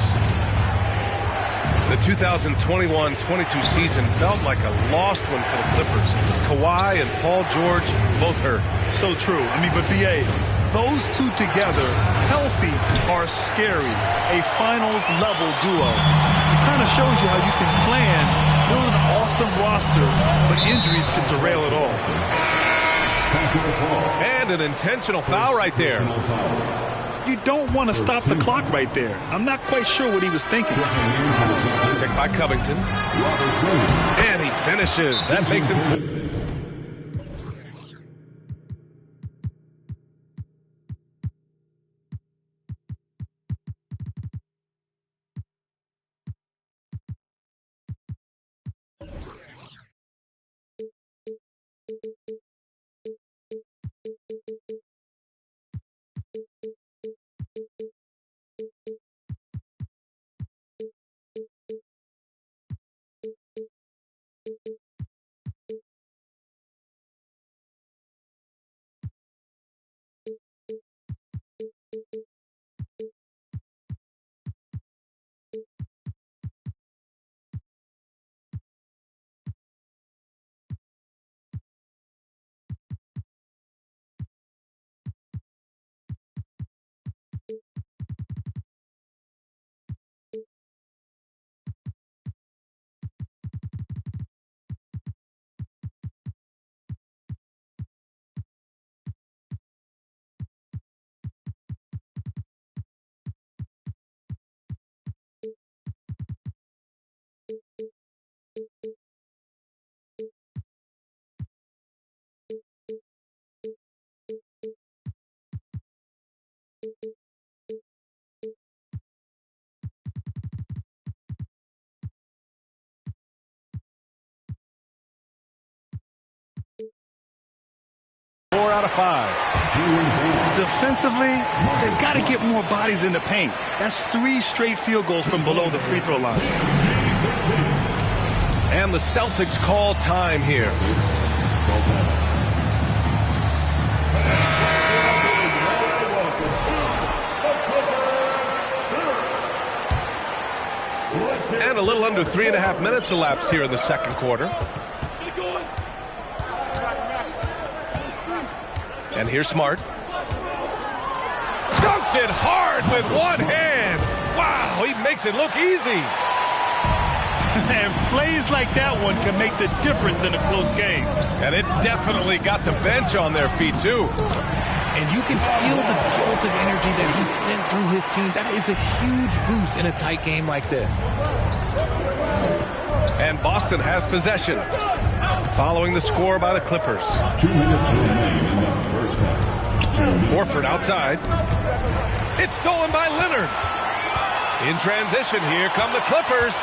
Speaker 11: The 2021-22 season felt like a lost one for the Clippers. Kawhi and Paul George both hurt.
Speaker 12: So true. I mean, but B.A., those two together, healthy, are scary. A finals-level duo. It kind of shows you how you can plan, build an awesome roster, but injuries can derail it all.
Speaker 11: And an intentional foul right there.
Speaker 12: You don't want to stop the clock right there. I'm not quite sure what he was thinking.
Speaker 11: Picked by Covington. And he finishes. That makes him... out of 5.
Speaker 12: Defensively, they've got to get more bodies in the paint. That's 3 straight field goals from below the free throw line.
Speaker 11: And the Celtics call time here. And a little under 3.5 minutes elapsed here in the second quarter. And here's Smart. Dunks it hard with one hand. Wow, he makes it look easy.
Speaker 12: And plays like that one can make the difference in a close game.
Speaker 11: And it definitely got the bench on their feet, too.
Speaker 6: And you can feel the jolt of energy that he sent through his team. That is a huge boost in a tight game like this.
Speaker 11: And Boston has possession, following the score by the Clippers.
Speaker 8: 2 minutes remain in the first half.
Speaker 11: Horford outside. It's stolen by Leonard. In transition, here come the Clippers.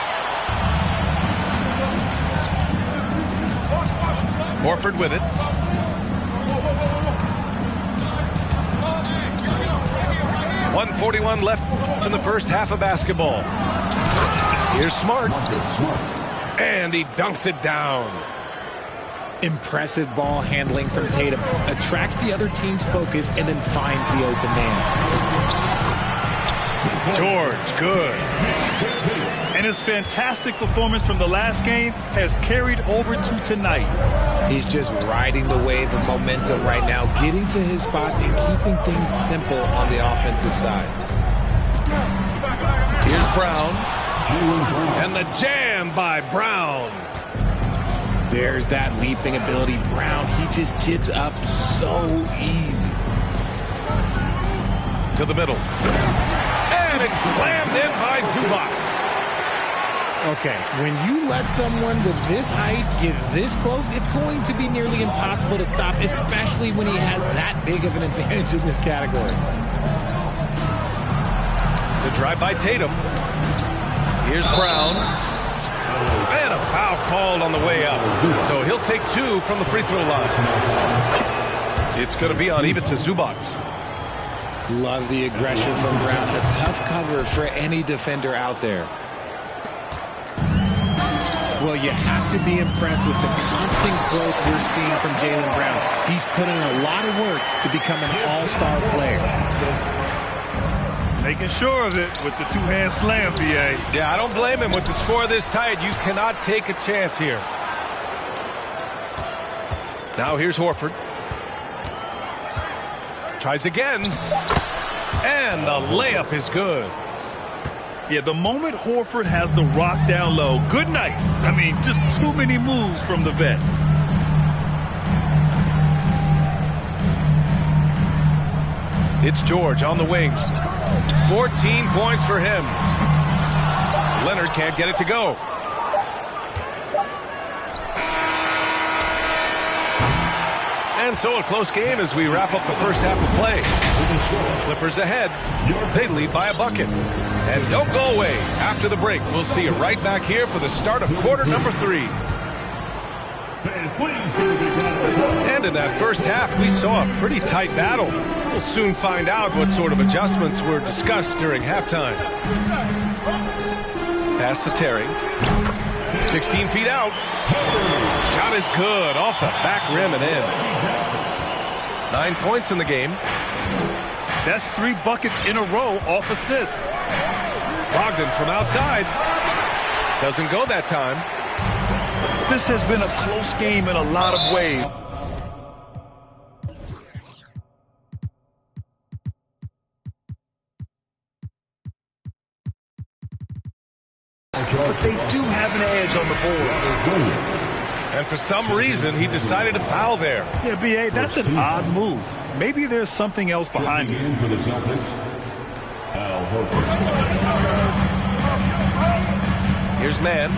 Speaker 11: Horford with it. .141 left in the first half of basketball. Here's Smart. And he dunks it down.
Speaker 6: Impressive ball handling from Tatum. Attracts the other team's focus and then finds the open man.
Speaker 11: George, good.
Speaker 12: And his fantastic performance from the last game has carried over to tonight.
Speaker 6: He's just riding the wave of momentum right now, getting to his spots and keeping things simple on the offensive side.
Speaker 11: Here's Brown. And the jam by Brown.
Speaker 6: There's that leaping ability. Brown, he just gets up so easy.
Speaker 11: To the middle. And it's slammed in by Zubac.
Speaker 6: Okay, when you let someone with this height get this close, it's going to be nearly impossible to stop, especially when he has that big of an advantage in this category.
Speaker 11: The drive by Tatum. Here's Brown. And a foul called on the way up. So he'll take 2 from the free throw line. It's going to be uneven to Zubac.
Speaker 6: Love the aggression from Brown. A tough cover for any defender out there. Well, you have to be impressed with the constant growth we're seeing from Jaylen Brown. He's put in a lot of work to become an all-star player.
Speaker 12: Making sure of it with the two-hand slam, B.A.
Speaker 11: Yeah, I don't blame him. With the score this tight, you cannot take a chance here. Now here's Horford. Tries again. And the layup is good.
Speaker 12: Yeah, the moment Horford has the rock down low, good night. I mean, just too many moves from the vet.
Speaker 11: It's George on the wing. 14 points for him. Leonard can't get it to go. And so a close game as we wrap up the first half of play. Clippers ahead. They lead by a bucket. And don't go away. After the break, we'll see you right back here for the start of quarter number 3. And in that first half, we saw a pretty tight battle. We'll soon find out what sort of adjustments were discussed during halftime. Pass to Terry. 16 feet out. Shot is good. Off the back rim and in. 9 points in the game.
Speaker 12: That's 3 buckets in a row off assist.
Speaker 11: Bogdan from outside. Doesn't go that time.
Speaker 12: This has been a close game in a lot of ways. But they do have an edge on the board.
Speaker 11: And for some reason, he decided to foul there.
Speaker 12: Yeah, B.A., that's an odd move. Maybe there's something else behind it.
Speaker 8: For the Celtics, Al Horford.
Speaker 11: Here's Mann.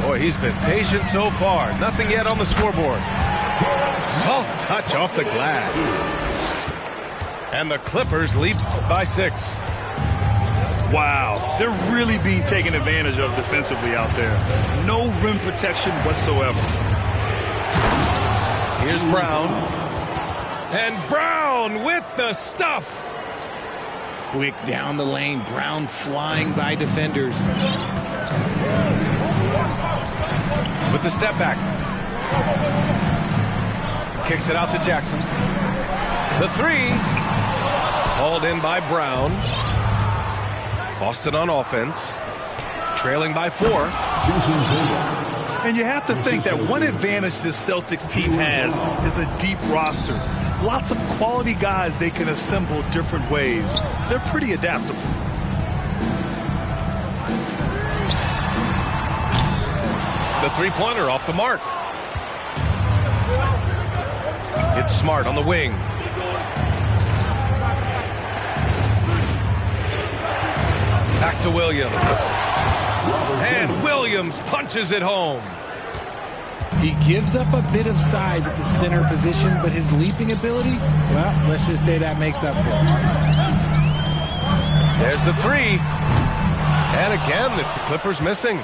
Speaker 11: Boy, he's been patient so far. Nothing yet on the scoreboard. Soft touch off the glass. And the Clippers lead by 6.
Speaker 12: Wow, they're really being taken advantage of defensively out there. No rim protection whatsoever.
Speaker 11: Here's Brown. And Brown with the stuff.
Speaker 3: Quick down the lane. Brown flying by defenders.
Speaker 11: With the step back. Kicks it out to Jackson. The three. Hauled in by Brown. Boston on offense. Trailing by 4.
Speaker 12: And you have to think that one advantage this Celtics team has is a deep roster. Lots of quality guys they can assemble different ways. They're pretty adaptable.
Speaker 11: The three-pointer off the mark. It's Smart on the wing. Back to Williams. And Williams punches it home.
Speaker 3: He gives up a bit of size at the center position, but his leaping ability, well, let's just say that makes up for it.
Speaker 11: There's the three. And again, it's the Clippers missing.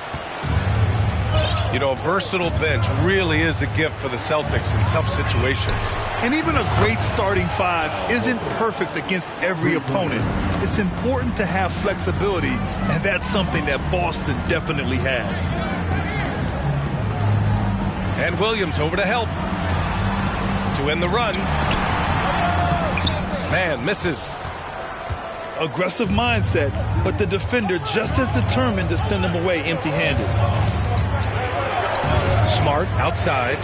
Speaker 11: You know, a versatile bench really is a gift for the Celtics in tough situations.
Speaker 12: And even a great starting five isn't perfect against every opponent. It's important to have flexibility, and that's something that Boston definitely has.
Speaker 11: And Williams over to help. To end the run. Man, misses.
Speaker 12: Aggressive mindset, but the defender just as determined to send him away empty-handed.
Speaker 11: Smart outside.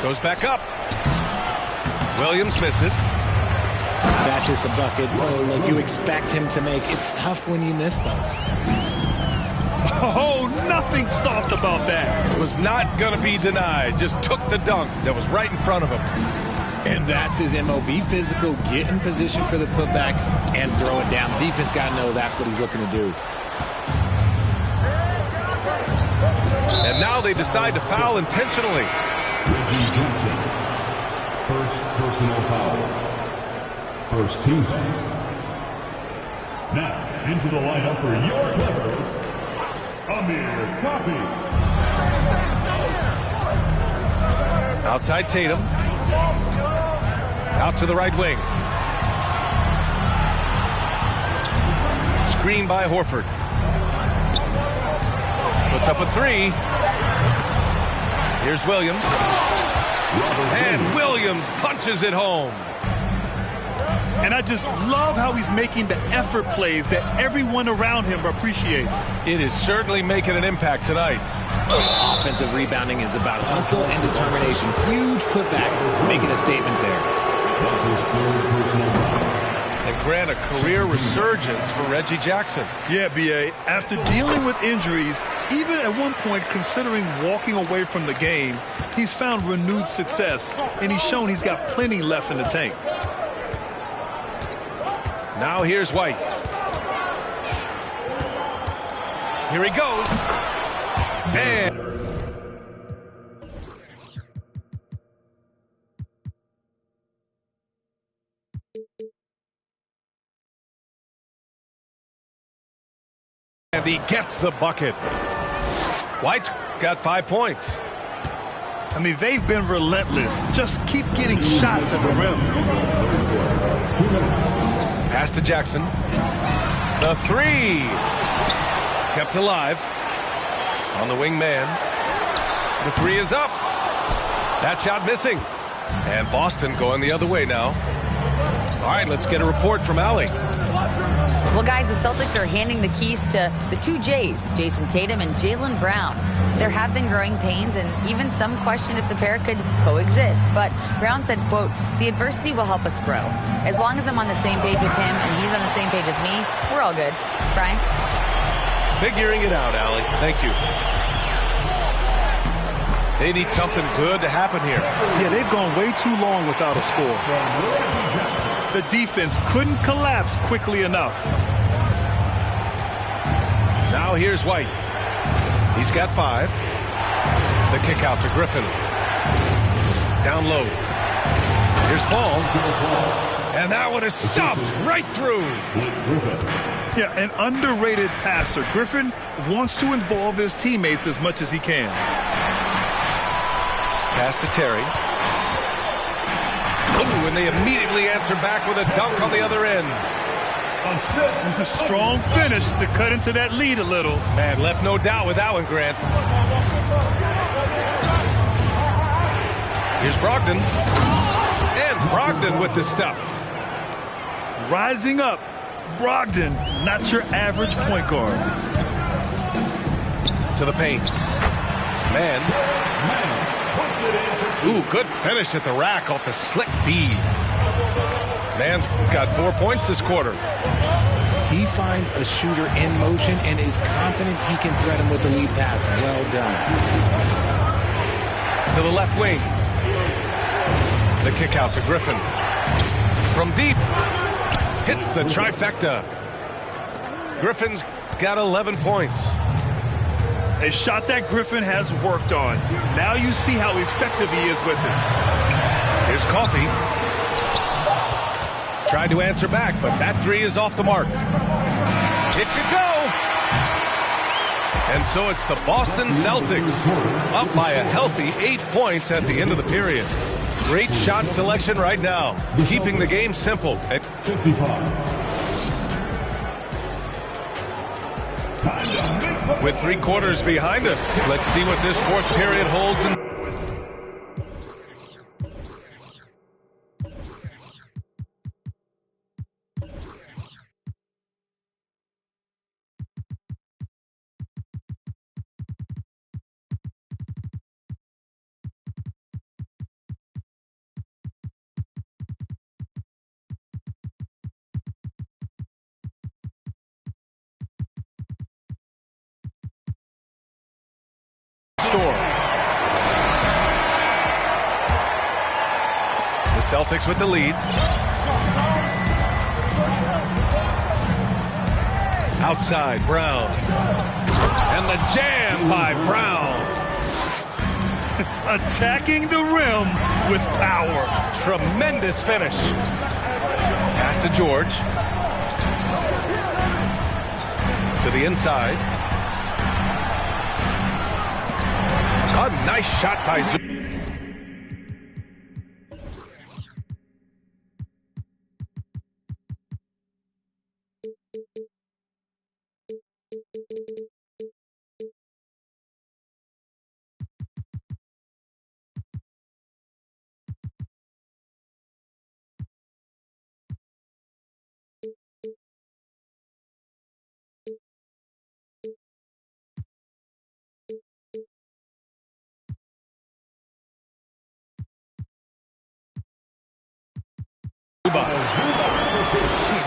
Speaker 11: Goes back up. Williams misses.
Speaker 3: That's just a bucket like you expect him to make. It's tough when you miss those.
Speaker 12: Oh, nothing soft about that.
Speaker 11: Was not going to be denied. Just took the dunk that was right in front of him.
Speaker 3: And that's his MO. Be physical, get in position for the putback, and throw it down. The defense got to know that's what he's looking to do.
Speaker 11: And now they decide to foul intentionally.
Speaker 8: First personal foul. First team foul. Now into the lineup for your Clippers, Amir Coffey.
Speaker 11: Outside Tatum. Out to the right wing. Screen by Horford. Puts up a three. Here's Williams. And Williams punches it home.
Speaker 12: And I just love how he's making the effort plays that everyone around him appreciates.
Speaker 11: It is certainly making an impact tonight.
Speaker 3: Offensive rebounding is about hustle and determination. Huge putback, making a statement there.
Speaker 11: And grant a career resurgence for Reggie Jackson.
Speaker 12: Yeah, B.A. After dealing with injuries, even at one point considering walking away from the game, he's found renewed success, and he's shown he's got plenty left in the tank.
Speaker 11: Now here's White. Here he goes. And he gets the bucket. White's got 5 points.
Speaker 12: I mean, they've been relentless. Just keep getting shots at the rim.
Speaker 11: Pass to Jackson. The three. Kept alive. On the wing man. The three is up. That shot missing. And Boston going the other way now. All right, let's get a report from Allie.
Speaker 13: Well, guys, the Celtics are handing the keys to the two J's, Jason Tatum and Jaylen Brown. There have been growing pains and even some question if the pair could coexist. But Brown said, quote, "The adversity will help us grow. As long as I'm on the same page with him and he's on the same page with me, we're all good." Brian?
Speaker 11: Figuring it out, Allie. Thank you. They need something good to happen here.
Speaker 12: Yeah, they've gone way too long without a score. The defense couldn't collapse quickly enough.
Speaker 11: Now here's White. He's got 5. The kick out to Griffin. Down low. Here's Paul. And that one is stuffed right through.
Speaker 12: Yeah, an underrated passer. Griffin wants to involve his teammates as much as he can.
Speaker 11: Pass to Terry. Ooh, and they immediately answer back with a dunk on the other end.
Speaker 12: A strong finish to cut into that lead a little.
Speaker 11: Man, left no doubt with that one, Grant. Here's Brogdon. And Brogdon with the stuff.
Speaker 12: Rising up. Brogdon, not your average point guard.
Speaker 11: To the paint. Man. Ooh, good finish at the rack off the slick feed. Man's got 4 points this quarter.
Speaker 3: He finds a shooter in motion and is confident he can thread him with the lead pass. Well done.
Speaker 11: To the left wing. The kick out to Griffin. From deep. Hits the trifecta. Griffin's got 11 points.
Speaker 12: A shot that Griffin has worked on. Now you see how effective he is with it.
Speaker 11: Here's Coffey. Tried to answer back, but that three is off the mark. It could go. And so it's the Boston Celtics up by a healthy 8 points at the end of the period. Great shot selection right now, keeping the game simple at
Speaker 8: 55.
Speaker 11: With 3 quarters behind us, let's see what this fourth period holds. The Celtics with the lead. Outside, Brown. And the jam by Brown.
Speaker 12: Attacking the rim with power.
Speaker 11: Tremendous finish. Pass to George. To the inside. A nice shot by Zoo.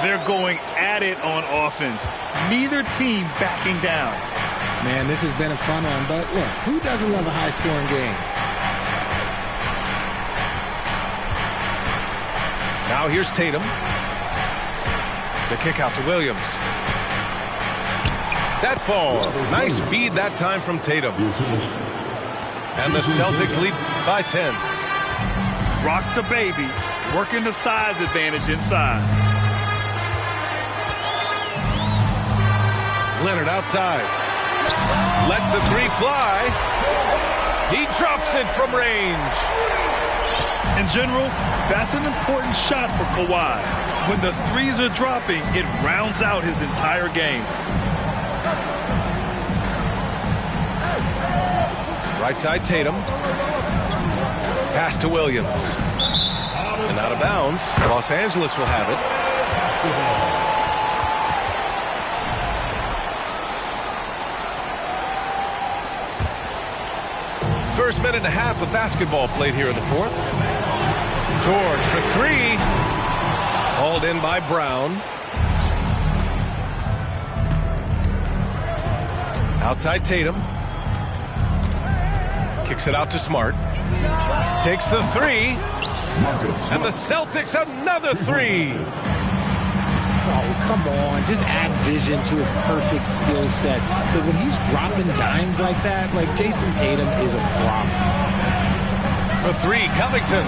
Speaker 12: They're going at it on offense. Neither team backing down.
Speaker 3: Man, this has been a fun one, but look, who doesn't love a high-scoring game?
Speaker 11: Now here's Tatum. The kick out to Williams. That falls. Nice feed that time from Tatum. And the Celtics lead by 10.
Speaker 12: Rock the baby. Working the size advantage inside.
Speaker 11: Leonard outside. Lets the three fly. He drops it from range.
Speaker 12: In general, that's an important shot for Kawhi. When the threes are dropping, it rounds out his entire game.
Speaker 11: Right side Tatum. Pass to Williams. And out of bounds. Los Angeles will have it. First minute and a half of basketball played here in the fourth. George for three. Hauled in by Brown. Outside Tatum. Kicks it out to Smart. Takes the three. And the Celtics another three.
Speaker 3: Oh, come on. Just add vision to a perfect skill set. But when he's dropping dimes like that, like Jason Tatum is a problem.
Speaker 11: For three, Covington.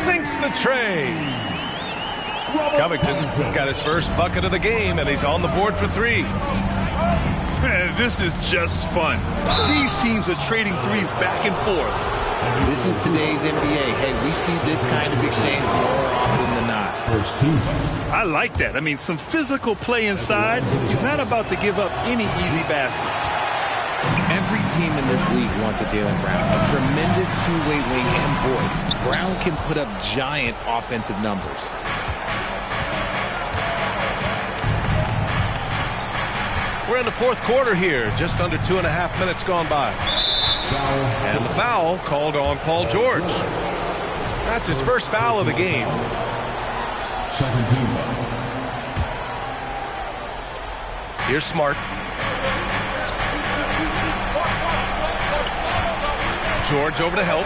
Speaker 11: Sinks the tray. Covington's got his first bucket of the game, and he's on the board for three.
Speaker 12: Man, this is just fun. These teams are trading threes back and forth.
Speaker 6: This is today's NBA. Hey, we see this kind of exchange more often than not.
Speaker 12: I like that. I mean, some physical play inside. He's not about to give up any easy baskets.
Speaker 6: Every team in this league wants a Jaylen Brown, a tremendous two-way wing, and boy, Brown can put up giant offensive numbers.
Speaker 11: We're in the fourth quarter here, just under 2.5 minutes gone by. And the foul called on Paul George. That's his first foul of the game. Here's Smart. George over to help.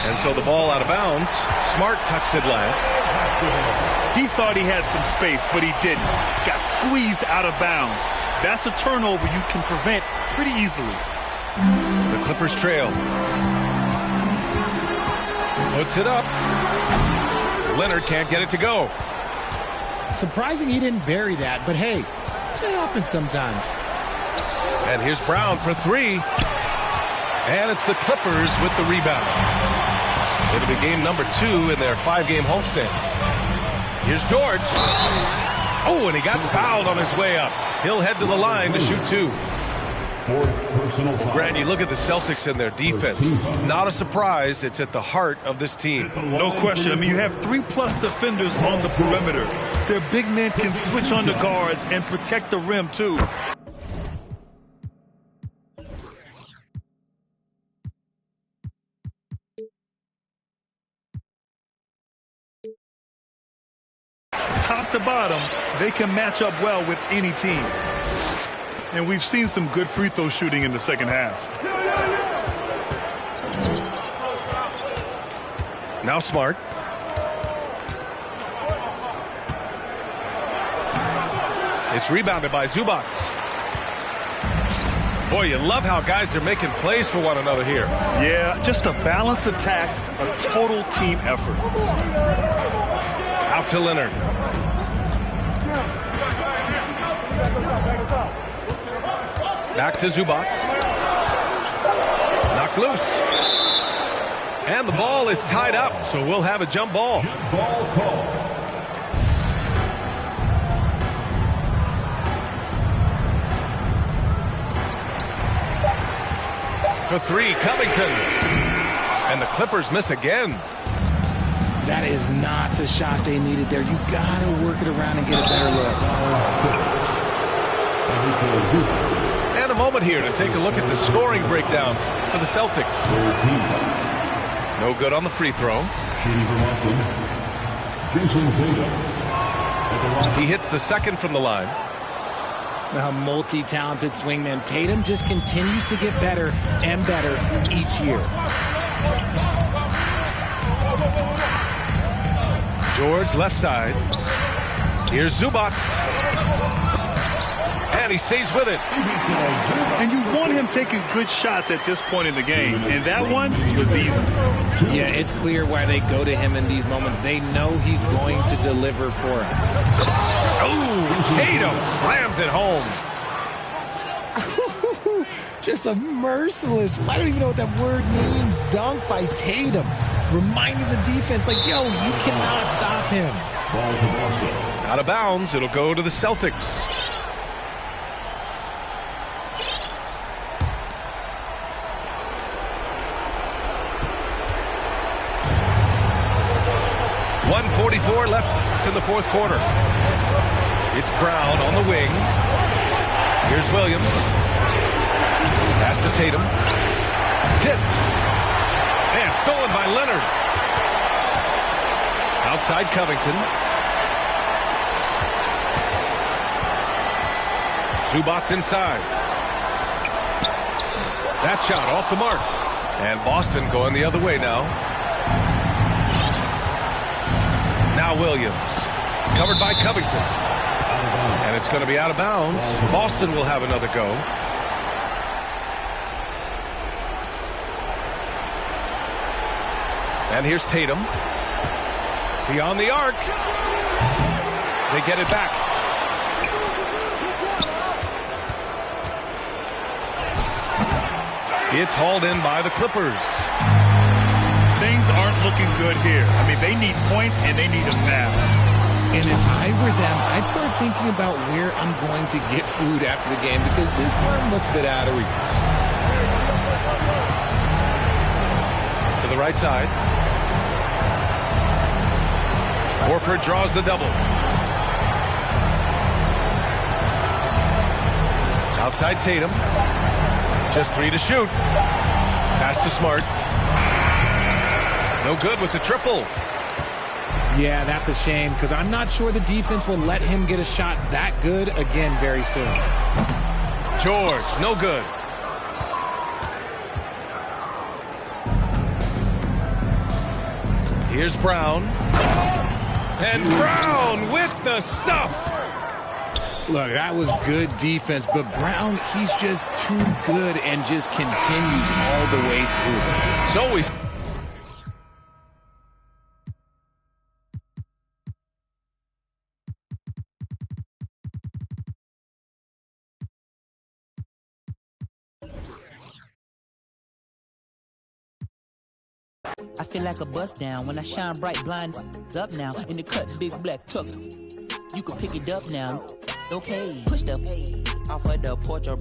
Speaker 11: And so the ball out of bounds. Smart touched it last.
Speaker 12: He thought he had some space, but he didn't. Got squeezed out of bounds. That's a turnover you can prevent pretty easily.
Speaker 11: The Clippers trail. Puts it up. Leonard can't get it to go.
Speaker 6: Surprising he didn't bury that, but hey, it happens sometimes.
Speaker 11: And here's Brown for three. And it's the Clippers with the rebound. It'll be game number 2 in their 5-game homestand. Here's George. Oh, and he got fouled on his way up. He'll head to the line to shoot 2. Grant, you look at the Celtics and their defense. Not a surprise. It's at the heart of this team.
Speaker 12: No question. I mean, you have 3+ defenders on the perimeter. Their big men can switch on the guards and protect the rim, too. Top to bottom, they can match up well with any team. And we've seen some good free throw shooting in the second half.
Speaker 11: Now Smart. It's rebounded by Zubac. Boy, you love how guys are making plays for one another here.
Speaker 12: Yeah, just a balanced attack, a total team effort.
Speaker 11: Out to Leonard. Back to Zubac. Knocked loose. And the ball is tied up, so we'll have a jump ball. For three, Covington. And the Clippers miss again.
Speaker 6: That is not the shot they needed there. You got to work it around and get a better look.
Speaker 11: And a moment here to take a look at the scoring breakdown for the Celtics. No good on the free throw. He hits the second from the line.
Speaker 6: A multi-talented swingman. Tatum just continues to get better and better each year.
Speaker 11: George left side. Here's Zubac. And he stays with it.
Speaker 12: And you want him taking good shots at this point in the game. And that one was easy.
Speaker 6: Yeah, it's clear why they go to him in these moments. They know he's going to deliver for them.
Speaker 11: Oh, Tatum slams it home.
Speaker 6: Just a merciless, I don't even know what that word means, dunk by Tatum. Reminding the defense, like, yo, you cannot stop him.
Speaker 11: Out of bounds, it'll go to the Celtics. .144 left in the fourth quarter. It's Brown on the wing. Here's Williams. Pass to Tatum. Tipped. And stolen by Leonard. Outside Covington. Zubac inside. That shot off the mark. And Boston going the other way now. Now Williams. Covered by Covington. And it's going to be out of bounds. Boston will have another go. And here's Tatum. Beyond the arc. They get it back. It's hauled in by the Clippers.
Speaker 12: things aren't looking good here. I mean, they need points, and they need them now.
Speaker 6: And if I were them, I'd start thinking about where I'm going to get food after the game because this one looks a bit out of reach.
Speaker 11: To the right side. Horford draws the double. Outside Tatum. Just 3 to shoot. Pass to Smart. No good with the triple.
Speaker 6: Yeah, that's a shame because I'm not sure the defense will let him get a shot that good again very soon.
Speaker 11: George, no good. Here's Brown. And Brown with the stuff.
Speaker 6: Look, that was good defense, but Brown, he's just too good and just continues all the way through.
Speaker 11: It's always...
Speaker 14: I feel like a bust down when I shine bright, blind up now in the cut, big black truck. You can pick it up now. Okay, push the off of the porch or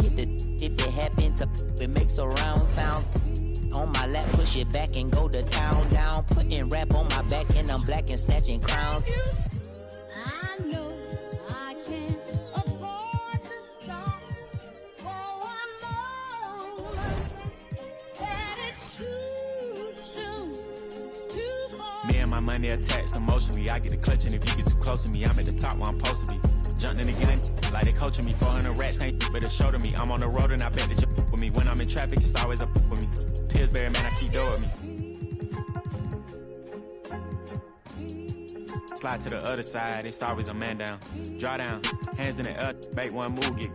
Speaker 14: hit the if it happens to it makes a round sounds. On my lap, push it back and go to town down. Putting rap on my back and I'm black and snatching crowns.
Speaker 15: I know I can't afford to stop for one moment. That it's too soon, too far.
Speaker 16: Me and my money attached emotionally. I get the clutch, and if you get too close to me, I'm at the top where I'm supposed to be. Jumping again, like they coaching me. 400 rats ain't but a show to me. I'm on the road and I bet that you with me. When I'm in traffic, it's always up with me. Pillsbury, man, I keep door with me. Slide to the other side, it's always a man down. Draw down, hands in the air, bait one move, get.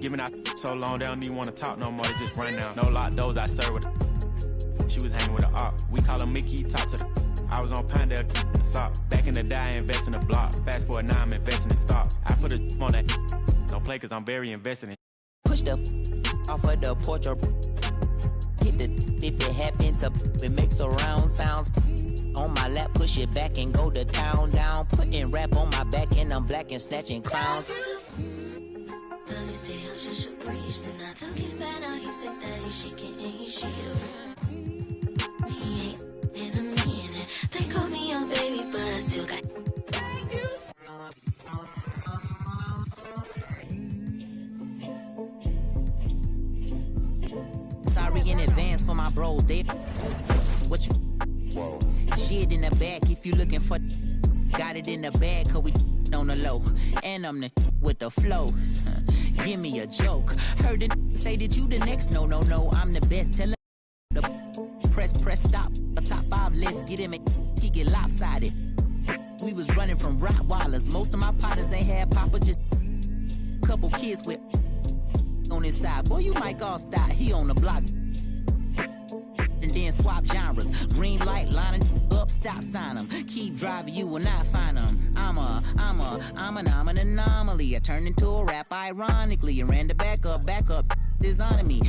Speaker 16: Giving out so long, they don't even want to talk no more, they just run down. No lock doors, I serve with her. She was hanging with her op. We call her Mickey, talk to the. I was on Pinedale, sock. Back in the day, I invest in the block. Fast forward now, I'm investing in stocks. I put a on that. Don't play, cause I'm very invested in.
Speaker 14: Push the off of the porch or hit the if it happens to it makes a round sounds. On my lap, push it back and go to town down. Putting rap on my back and I'm black and snatching crowns.
Speaker 15: Does he stay out just a breeze? Then I took it back, now he said that he's shaking and he's shivering. He ain't in a minute. They call me young baby, but I still got.
Speaker 14: Sorry in advance for my bros, they what you whoa. Shit in the back if you looking for got it in the bag cause we on the low and I'm the with the flow. Give me a joke. Heard it say that you the next no I'm the best. Tell the press stop the top 5 let's get him he get lopsided. We was running from Rottweilers. Most of my partners ain't had papa, just couple kids with on his side. Boy, you might all stop. He on the block. And then swap genres. Green light, lining up, stop sign them. Keep driving, you will not find them. I'm an anomaly. I turned into a rap ironically. And ran the back up, designing me.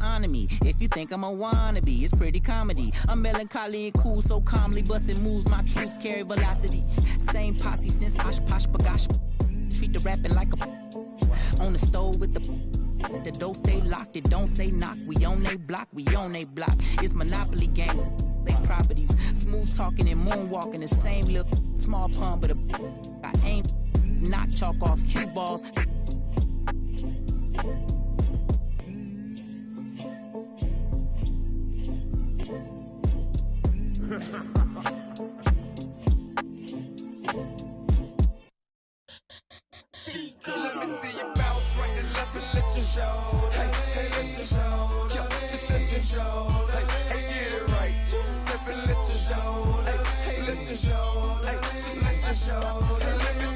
Speaker 14: Honor me. If you think I'm a wannabe, it's pretty comedy. I'm melancholy and cool, so calmly busting moves. My troops carry velocity. Same posse since Osh Posh Bagash. Treat the rapping like a on the stove with the door stay locked, it don't say knock. We on they block, It's Monopoly game, they properties. Smooth talking and moonwalking, the same little small pun, but I ain't knock chalk off cue balls.
Speaker 10: Let me see you bounce right and left and let you show. Hey, let you show. Yeah, just let you show. Hey, get it right. Two-step and let you show. Hey, let you show. Hey, just let you show. Hey, let me